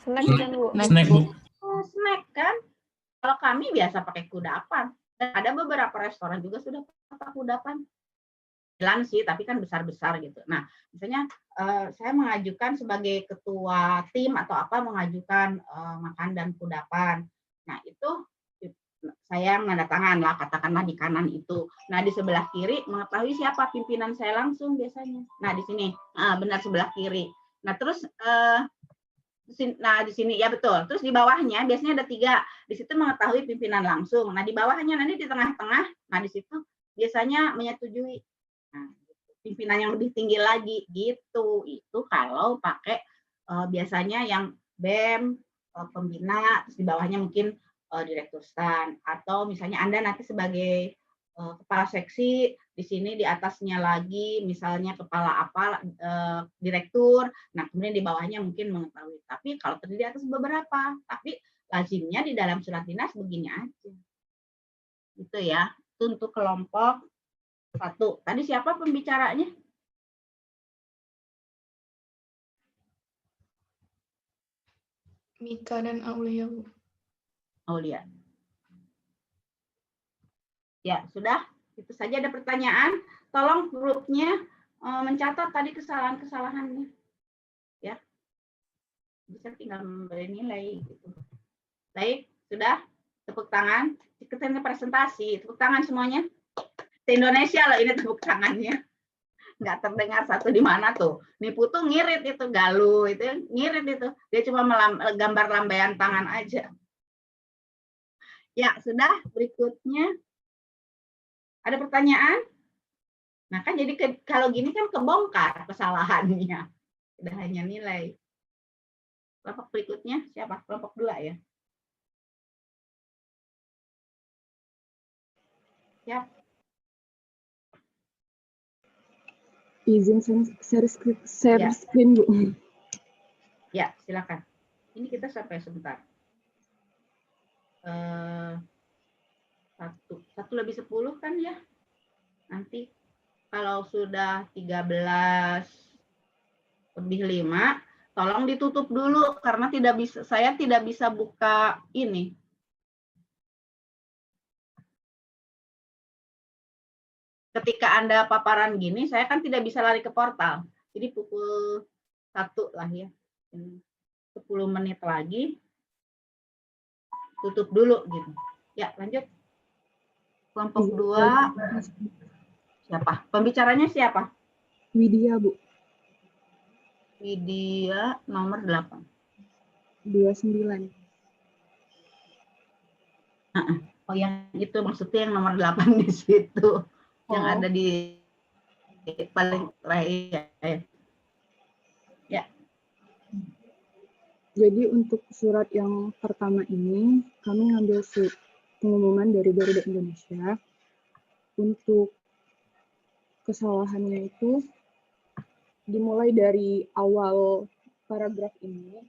Snack kan, Bu. Snack, Bu. Oh, snack kan? Kalau kami biasa pakai kudapan. Dan ada beberapa restoran juga sudah pakai kudapan. Jalan sih, tapi kan besar-besar gitu. Nah, misalnya saya mengajukan sebagai ketua tim atau apa mengajukan makan dan kudapan. Nah, itu saya menandatangan lah, katakanlah di kanan itu. Nah, di sebelah kiri mengetahui siapa pimpinan saya langsung biasanya. Nah, di sini benar sebelah kiri. Nah, terus di sini ya betul. Terus di bawahnya biasanya ada 3. Di situ mengetahui pimpinan langsung. Nah, di bawahnya nanti di tengah-tengah. Nah, di situ biasanya menyetujui. Nah, pimpinan yang lebih tinggi lagi gitu. Itu kalau pakai biasanya yang BEM, pembina, terus di bawahnya mungkin direktur stan, atau misalnya Anda nanti sebagai kepala seksi, di sini di atasnya lagi misalnya kepala apa, direktur, nah kemudian di bawahnya mungkin mengetahui. Tapi kalau terdiri atas beberapa, tapi lazimnya di dalam surat dinas begini aja. Gitu ya. Untuk kelompok 1. Tadi siapa pembicaranya? Mika dan Aulia, Bu. Aulia. Ya, sudah. Itu saja ada pertanyaan. Tolong grupnya mencatat tadi kesalahan-kesalahannya. Ya. Bisa tinggal memberi nilai gitu. Baik, sudah. Tepuk tangan. Kita presentasi. Tepuk tangan semuanya. Se-Indonesia loh ini tepuk tangannya. Nggak terdengar satu di mana tuh. Nipu tuh ngirit itu, Galuh itu ngirit itu. Dia cuma gambar lambaian tangan aja. Ya, sudah. Berikutnya. Ada pertanyaan? Nah, kan jadi kalau gini kan kebongkar kesalahannya. Udah hanya nilai. Kelompok berikutnya siapa? Kelompok 2 ya? Siap. Izin share screen, Bu. Ya, silakan. Ini kita sampai sebentar. 1 lebih 10 kan ya. Nanti kalau sudah 13 lebih 5, tolong ditutup dulu karena saya tidak bisa buka ini. Ketika Anda paparan gini, saya kan tidak bisa lari ke portal. Jadi pukul 1 lah ya. 10 menit lagi tutup dulu gitu. Ya, lanjut. Kelompok 2 siapa? Pembicaranya siapa? Widya, Bu. Widya nomor 8. 29. Oh, yang itu maksudnya yang nomor 8 di situ. Yang ada di paling terakhir. Ya. Jadi untuk surat yang pertama ini, kami ngambil pengumuman dari Garuda Indonesia. Untuk kesalahannya itu dimulai dari awal paragraf ini.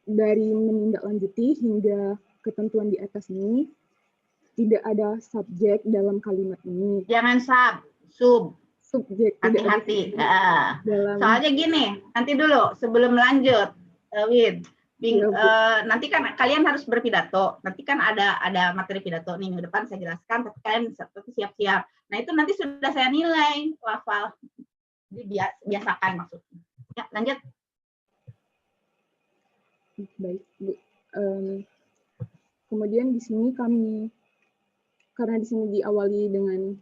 Dari menindaklanjuti hingga ketentuan di atas ini, tidak ada subjek dalam kalimat ini. Jangan sub. Subjek. Hati-hati. Dalam... Soalnya gini, nanti dulu sebelum lanjut, Wid. Nanti kan kalian harus berpidato. Nanti kan ada materi pidato nih minggu depan saya jelaskan, tapi kalian siap-siap. Nah itu nanti sudah saya nilai lafal. Jadi biasakan maksudnya. Ya lanjut. Baik, Bu. Kemudian di sini karena di sini diawali dengan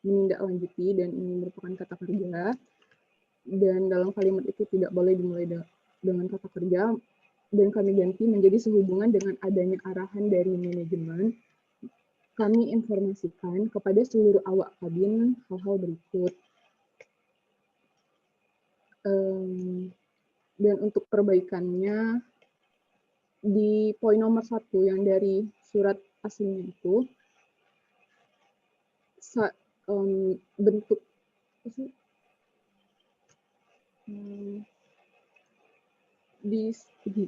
menindaklanjuti dan ini merupakan kata kerja, dan dalam kalimat itu tidak boleh dimulai dengan kata kerja, dan kami ganti menjadi sehubungan dengan adanya arahan dari manajemen, kami informasikan kepada seluruh awak kabin hal-hal berikut. Dan untuk perbaikannya, di poin nomor 1 yang dari surat aslinya itu, bentuk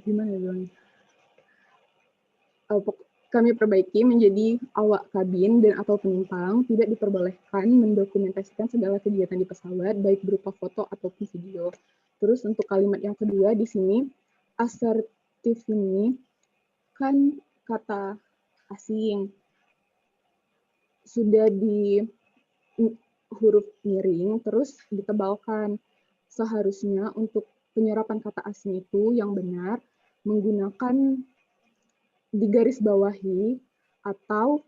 gimana ya bilangnya? Kami perbaiki menjadi awak kabin dan atau penumpang tidak diperbolehkan mendokumentasikan segala kegiatan di pesawat baik berupa foto ataupun video. Terus untuk kalimat yang kedua di sini, asertif ini kan kata asing, sudah di huruf miring terus ditebalkan. Seharusnya untuk penyerapan kata asing itu yang benar menggunakan digaris bawahi atau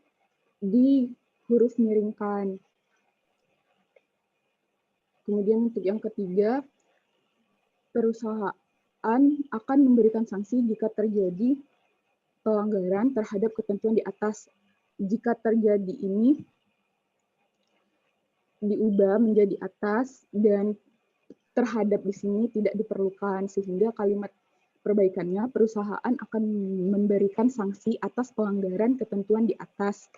di huruf miringkan. Kemudian untuk yang ketiga, perusahaan akan memberikan sanksi jika terjadi pelanggaran terhadap ketentuan di atas. Jika terjadi ini diubah menjadi atas dan terhadap di sini tidak diperlukan, sehingga kalimat perbaikannya perusahaan akan memberikan sanksi atas pelanggaran ketentuan di atas.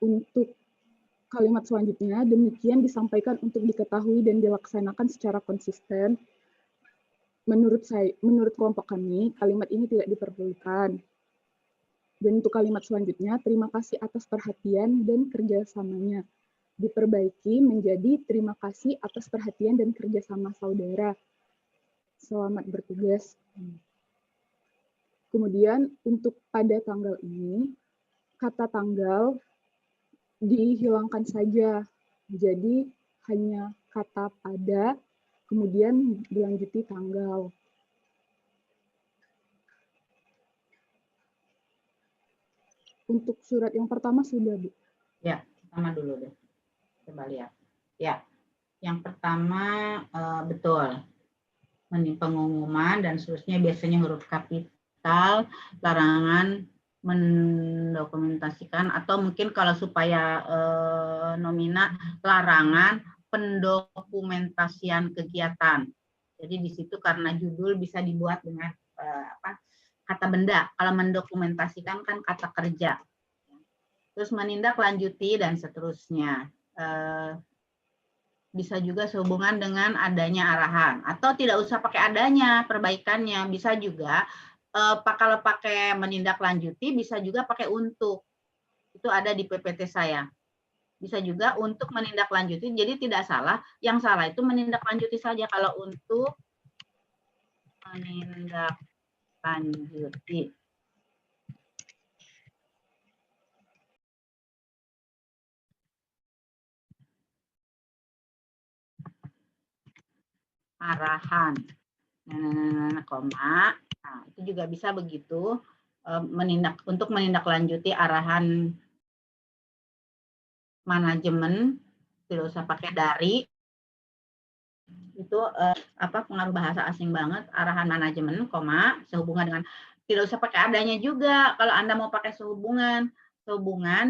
Untuk kalimat selanjutnya, demikian disampaikan untuk diketahui dan dilaksanakan secara konsisten. Menurut kelompok kami, kalimat ini tidak diperlukan. Dan untuk kalimat selanjutnya, terima kasih atas perhatian dan kerjasamanya. Diperbaiki menjadi terima kasih atas perhatian dan kerjasama saudara. Selamat bertugas. Kemudian untuk pada tanggal ini, kata tanggal dihilangkan saja. Jadi hanya kata pada, kemudian dilanjuti tanggal. Untuk surat yang pertama sudah, Bu. Ya, pertama dulu deh. Coba lihat. Ya, yang pertama betul. Pengumuman dan seterusnya biasanya huruf kapital, larangan mendokumentasikan, atau mungkin kalau supaya nominal, larangan pendokumentasian kegiatan. Jadi di situ karena judul bisa dibuat dengan kata benda. Kalau mendokumentasikan kan kata kerja. Terus menindaklanjuti dan seterusnya. bisa juga sehubungan dengan adanya arahan, atau tidak usah pakai adanya perbaikannya, bisa juga kalau pakai menindaklanjuti bisa juga pakai untuk. Itu ada di PPT saya. Bisa juga untuk menindaklanjuti, jadi tidak salah. Yang salah itu menindaklanjuti saja. Kalau untuk menindaklanjuti. Arahan. Koma. Nah, itu juga bisa begitu. Untuk menindaklanjuti arahan manajemen, tidak usah pakai dari. Itu pengaruh bahasa asing banget, arahan manajemen, koma, sehubungan dengan, tidak usah pakai adanya juga. Kalau Anda mau pakai sehubungan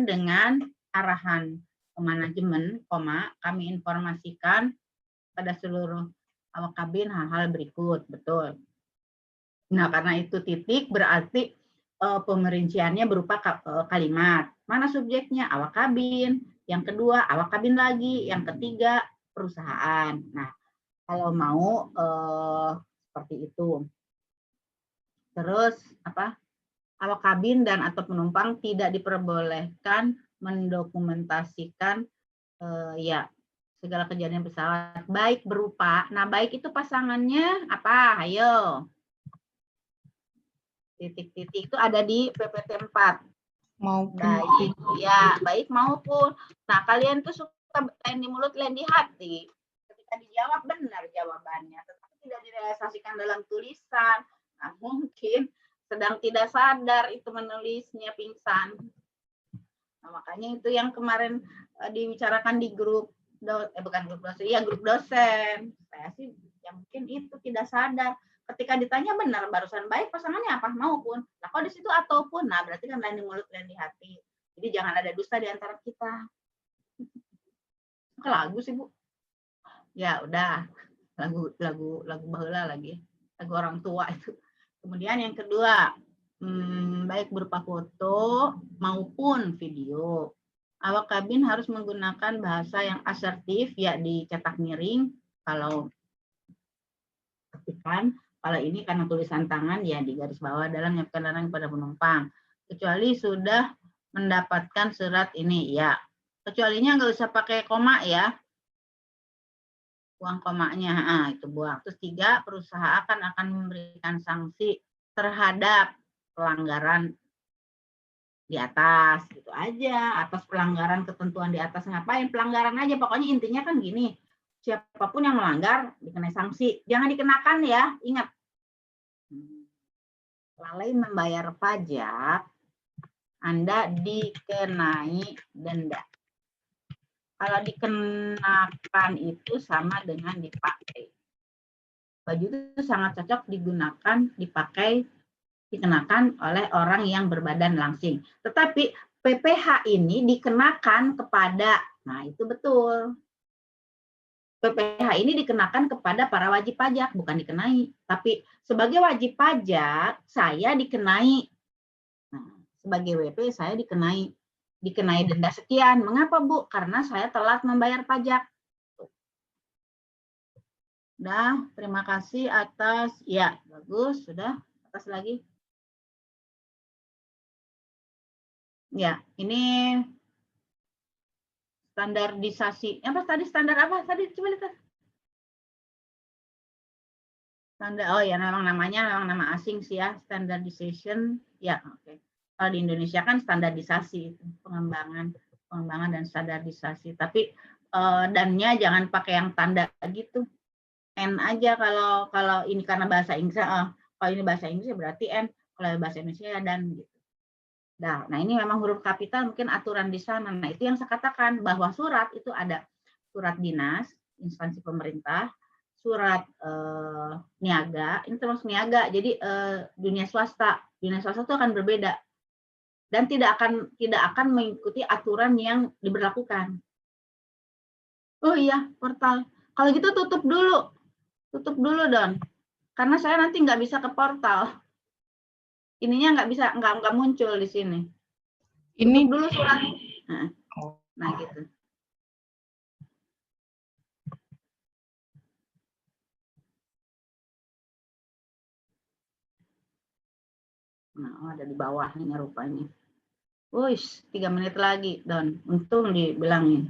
dengan arahan manajemen, koma, kami informasikan pada seluruh awak kabin hal-hal berikut, betul. Nah, karena itu titik berarti pemerinciannya berupa kalimat. Mana subjeknya? Awak kabin. Yang kedua, awak kabin lagi. Yang ketiga, perusahaan. Nah, kalau mau seperti itu. Terus awak kabin dan atau penumpang tidak diperbolehkan mendokumentasikan segala kejadian pesawat, baik berupa, nah baik itu pasangannya apa? Ayo. Titik-titik itu ada di PPT 4. Maupun. Baik, ya, baik maupun. Nah, kalian tuh suka lain di mulut, lain di hati. Ketika dijawab benar jawabannya, tetapi tidak direalisasikan dalam tulisan. Nah, mungkin sedang tidak sadar itu menulisnya, pingsan. Nah, makanya itu yang kemarin dibicarakan di grup, bukan grup dosen, ya grup dosen. Saya sih yang mungkin itu tidak sadar. Ketika ditanya benar, barusan baik pasangannya apa? Maupun. Nah, kalau di situ ataupun, nah berarti kan lain di mulut, lain di hati. Jadi jangan ada dusta di antara kita. Lagu sih, Bu. Ya, udah. Lagu baheula lagi. Lagu orang tua itu. Kemudian yang kedua, baik berupa foto maupun video. Awak kabin harus menggunakan bahasa yang asertif, ya dicetak miring. Kalau ketikan, kalau ini karena tulisan tangan, ya di garis bawah dalam menyiapkan barang kepada penumpang. Kecuali sudah mendapatkan surat ini, ya. Kecualinya nggak usah pakai koma, ya. Buang komanya, itu buang. Terus 3, perusahaan akan memberikan sanksi terhadap pelanggaran di atas, gitu aja. Atas pelanggaran ketentuan di atas, ngapain? Pelanggaran aja, pokoknya intinya kan gini. Siapapun yang melanggar dikenai sanksi. Jangan dikenakan ya, ingat. Lalai membayar pajak, Anda dikenai denda. Kalau dikenakan itu sama dengan dipakai. Baju itu sangat cocok dikenakan oleh orang yang berbadan langsing. Tetapi PPH ini dikenakan kepada, nah itu betul. PPH ini dikenakan kepada para wajib pajak, bukan dikenai. Tapi sebagai wajib pajak, saya dikenai. Nah, sebagai WP, saya dikenai denda sekian. Mengapa, Bu? Karena saya telat membayar pajak. Udah, terima kasih atas, ya, bagus, sudah. Atas lagi. Ya, ini standarisasi. Apa tadi standar apa? Tadi coba lihat. Standar, oh ya memang nama asing sih ya, standardization. Ya, oke. Kalau di Indonesia kan standarisasi, pengembangan dan standarisasi. Tapi dannya jangan pakai yang tanda gitu. N aja kalau ini karena bahasa Inggris. Kalau ini bahasa Inggris berarti N. Kalau bahasa Indonesia ya dan gitu. Nah, ini memang huruf kapital mungkin aturan di sana. Nah, itu yang saya katakan bahwa surat itu ada surat dinas, instansi pemerintah, surat niaga, ini termasuk niaga. Jadi dunia swasta itu akan berbeda dan tidak akan mengikuti aturan yang diberlakukan. Oh iya, portal. Kalau gitu tutup dulu Don, karena saya nanti nggak bisa ke portal. Ininya nggak muncul di sini. Ini tutup dulu surat. Nah gitu. Nah, oh, ada di bawah nih rupanya. Wush, 3 menit lagi, Don. Untung dibilangin.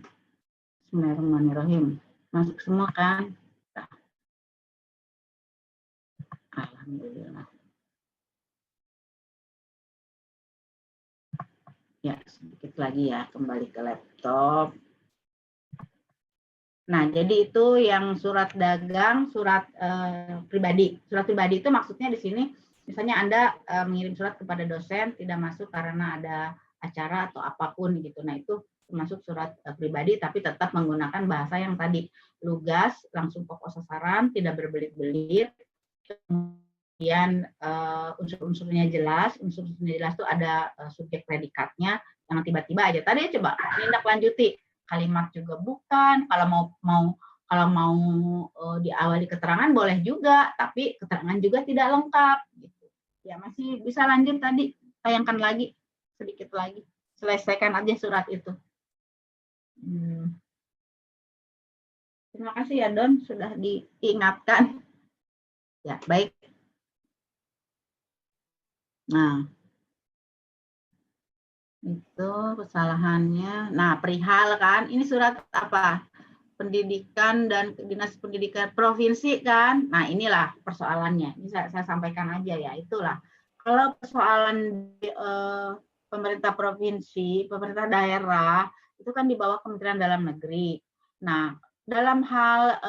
Bismillahirrahmanirrahim. Masuk semua kan? Nah, alhamdulillah. Ya, sedikit lagi ya, kembali ke laptop. Nah, jadi itu yang surat dagang, surat pribadi. Surat pribadi itu maksudnya di sini, misalnya Anda mengirim surat kepada dosen, tidak masuk karena ada acara atau apapun gitu. Nah, itu termasuk surat pribadi, tapi tetap menggunakan bahasa yang tadi lugas, langsung pokok sasaran, tidak berbelit-belit. Kemudian unsur-unsurnya jelas, unsur-unsurnya jelas itu ada subjek predikatnya, jangan tiba-tiba aja. Tadi coba tindak lanjuti. Kalimat juga bukan, kalau mau diawali keterangan boleh juga, tapi keterangan juga tidak lengkap gitu. Ya masih bisa lanjut tadi, tayangkan lagi sedikit lagi, selesaikan aja surat itu. Terima kasih ya Don, sudah diingatkan. Ya baik. Nah, itu kesalahannya. Nah, perihal kan, ini surat apa? Pendidikan dan Dinas Pendidikan Provinsi kan? Nah, inilah persoalannya. Ini saya sampaikan aja ya, itulah. Kalau persoalan pemerintah provinsi, pemerintah daerah, itu kan di bawah Kementerian Dalam Negeri. Nah, dalam hal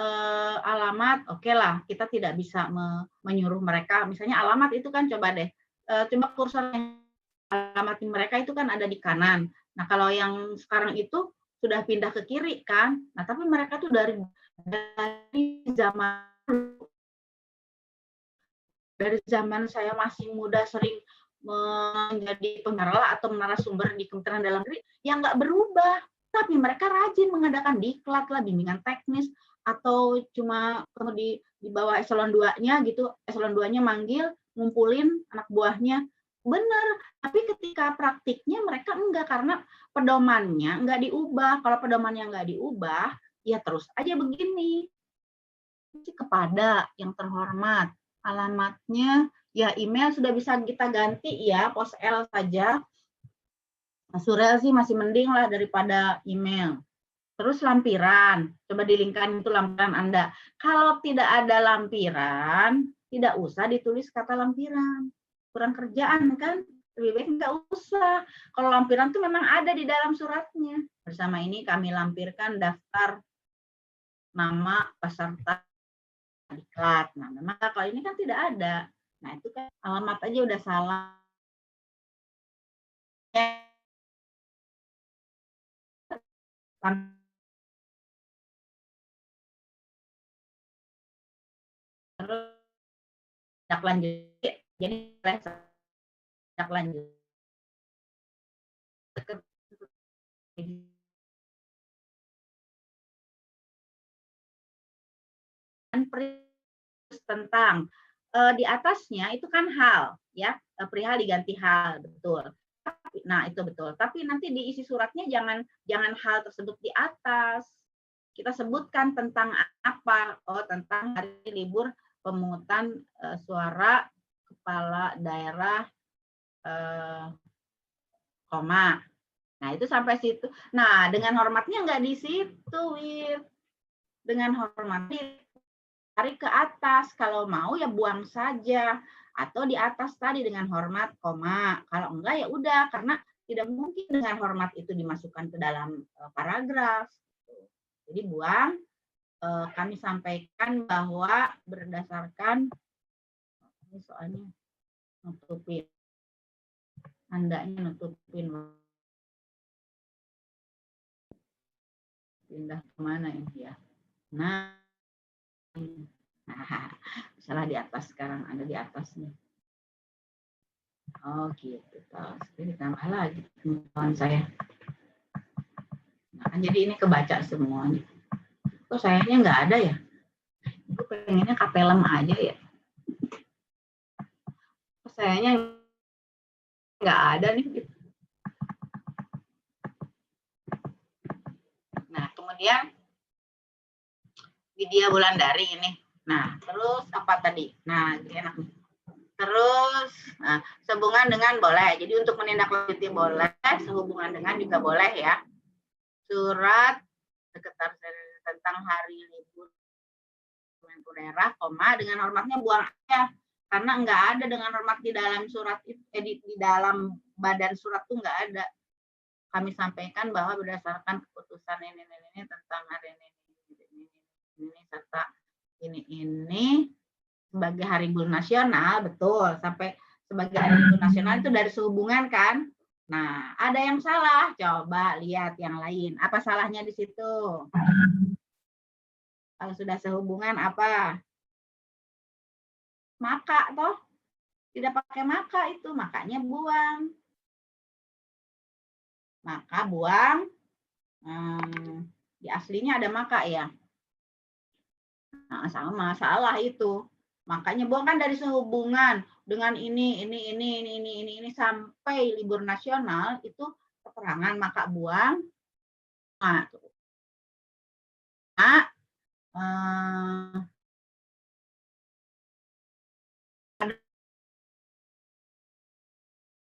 alamat, oke lah, kita tidak bisa menyuruh mereka. Misalnya alamat itu kan coba deh, coba kursor alamat mereka itu kan ada di kanan. Nah, kalau yang sekarang itu sudah pindah ke kiri kan. Nah, tapi mereka tuh dari zaman saya masih muda sering menjadi pengelola atau narasumber di Kementerian Dalam Negeri yang nggak berubah. Tapi mereka rajin mengadakan diklat lah, bimbingan teknis, atau cuma di bawah eselon 2-nya gitu, eselon 2-nya manggil, ngumpulin anak buahnya. Benar, tapi ketika praktiknya mereka enggak, karena pedomannya enggak diubah. Kalau pedomannya enggak diubah, ya terus aja begini. Kepada yang terhormat, alamatnya ya email sudah bisa kita ganti ya, pos L saja. Surel sih masih mending lah daripada email. Terus lampiran, coba dilingkan itu lampiran Anda. Kalau tidak ada lampiran, tidak usah ditulis kata lampiran. Kurang kerjaan kan, lebih baik nggak usah. Kalau lampiran tuh memang ada di dalam suratnya. Bersama ini kami lampirkan daftar nama peserta diklat. Nah, memang kalau ini kan tidak ada. Nah, itu kan alamat aja udah salah. Terus tindak lanjut, jadi tindak lanjut tentang di atasnya itu kan hal ya, perihal diganti hal, betul. Nah, itu betul. Tapi nanti diisi suratnya jangan hal tersebut di atas. Kita sebutkan tentang apa? Oh, tentang hari libur pemungutan suara kepala daerah koma. Nah, itu sampai situ. Nah, dengan hormatnya nggak di situ, Wir. Dengan hormatnya tarik ke atas. Kalau mau ya buang saja. Atau di atas tadi dengan hormat, koma. Kalau enggak ya udah, karena tidak mungkin dengan hormat itu dimasukkan ke dalam paragraf. Jadi buang. Kami sampaikan bahwa berdasarkan, ini soalnya nutupin. Tandanya nutupin. Pindah kemana ini ya? Nah, salah di atas sekarang, ada di atasnya. Oh gitu, jadi tambah lagi teman saya. Nah, jadi ini kebaca semuanya. Kok sayangnya nggak ada ya? Gue pengennya kapelem aja ya. Kok sayangnya nggak ada nih. Nah, kemudian Widya Wulandari ini. Nah, terus apa tadi? Nah, enak nih. Terus, nah, sehubungan sehubungan dengan boleh. Jadi untuk menindaklanjuti boleh, sehubungan dengan juga boleh ya. Surat sekretaris tentang hari libur daerah, koma, dengan hormatnya buang aja. Karena nggak ada dengan hormat di dalam surat itu, di dalam badan surat tuh nggak ada. Kami sampaikan bahwa berdasarkan keputusan ini tentang hari ini serta ini sebagai hari libur nasional, betul, sampai sebagai hari libur nasional itu dari sehubungan kan. Nah, ada yang salah, coba lihat yang lain. Apa salahnya di situ? Kalau sudah sehubungan apa? Maka toh, tidak pakai maka itu, makanya buang. Maka buang, di aslinya ada maka ya. Nah, sama salah itu. Makanya buang kan dari sehubungan dengan ini sampai libur nasional itu keterangan, maka buang.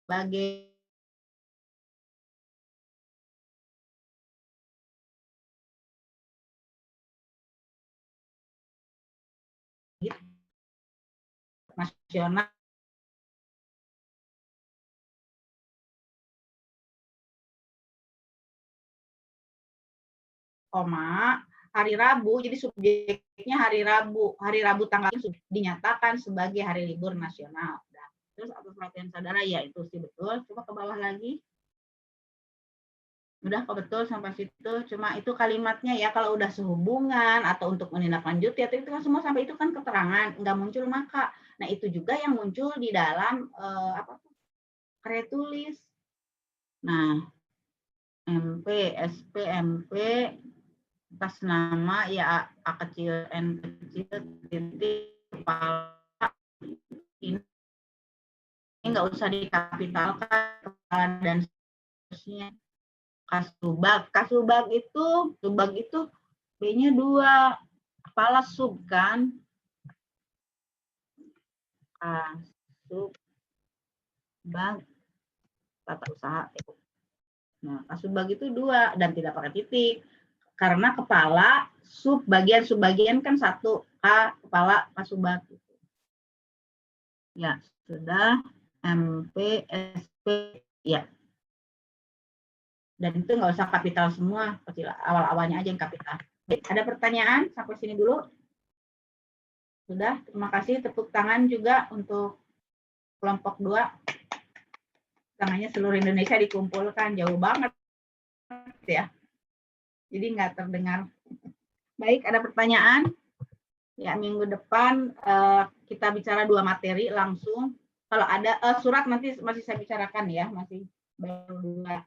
Sebagai nasional koma hari Rabu, jadi subjeknya hari Rabu tanggal dinyatakan sebagai hari libur nasional. Nah, terus atas perhatian saudara, ya itu sih betul. Coba ke bawah lagi. Udah kok betul sampai situ. Cuma itu kalimatnya ya, kalau udah sehubungan atau untuk menindaklanjuti atau itu kan semua sampai itu kan keterangan, nggak muncul maka. Nah itu juga yang muncul di dalam karya tulis. Nah, MP, SP, MP atas nama ya A kecil, N kecil, titik, kepala, ini nggak usah dikapitalkan, kepala dan seterusnya. Kasubag itu B-nya 2, kepala sub kan, kasubag tata usaha. Nah, kasubag itu 2 dan tidak pakai titik. Karena kepala, subbagian kan 1, kepala, kasubag. Ya, sudah, MP, SP, ya. Dan itu nggak usah kapital semua, kecil awal-awalnya aja yang kapital. Ada pertanyaan sampai sini dulu? Sudah, terima kasih. Tepuk tangan juga untuk kelompok 2. Tangannya seluruh Indonesia dikumpulkan, jauh banget ya. Jadi nggak terdengar. Baik, ada pertanyaan? Ya, minggu depan kita bicara 2 materi langsung. Kalau ada surat nanti masih saya bicarakan ya, masih baru 2.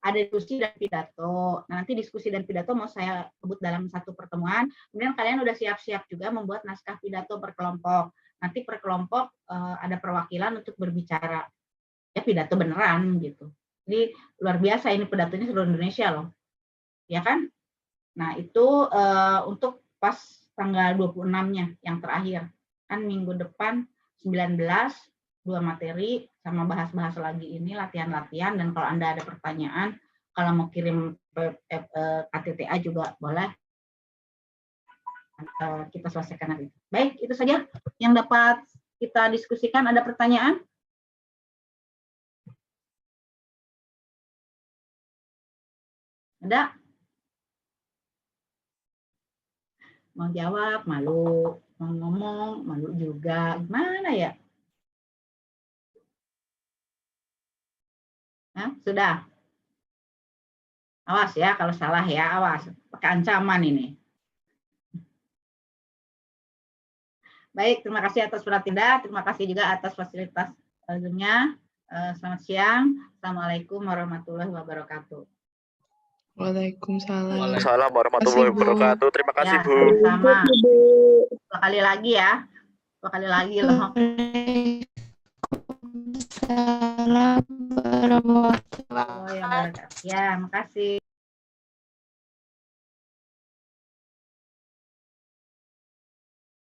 Ada diskusi dan pidato. Nah, nanti diskusi dan pidato mau saya sebut dalam satu pertemuan. Kemudian kalian udah siap-siap juga membuat naskah pidato per kelompok. Nanti per kelompok ada perwakilan untuk berbicara. Ya pidato beneran gitu. Jadi luar biasa ini pidatonya seluruh Indonesia loh. Ya kan? Nah, itu untuk pas tanggal 26-nya yang terakhir. Kan minggu depan 19 2 materi sama bahas-bahas lagi ini latihan-latihan, dan kalau Anda ada pertanyaan, kalau mau kirim KTTA juga boleh. Kita selesaikan nanti. Baik, itu saja yang dapat kita diskusikan. Ada pertanyaan? Ada? Mau jawab, malu. Mau ngomong, malu juga. Gimana ya? Nah, sudah. Awas ya, kalau salah ya, awas. Pakai ancaman ini. Baik, terima kasih atas perhatian. Terima kasih juga atas fasilitas Zoom-nya. Selamat siang. Assalamualaikum warahmatullahi wabarakatuh. Waalaikumsalam. Waalaikumsalam warahmatullahi wabarakatuh. Terima kasih, Ya, Bu. sama. 2 kali lagi ya. 2 kali lagi loh. Waalaikumsalam warahmatullahi wabarakatuh. Ya, makasih.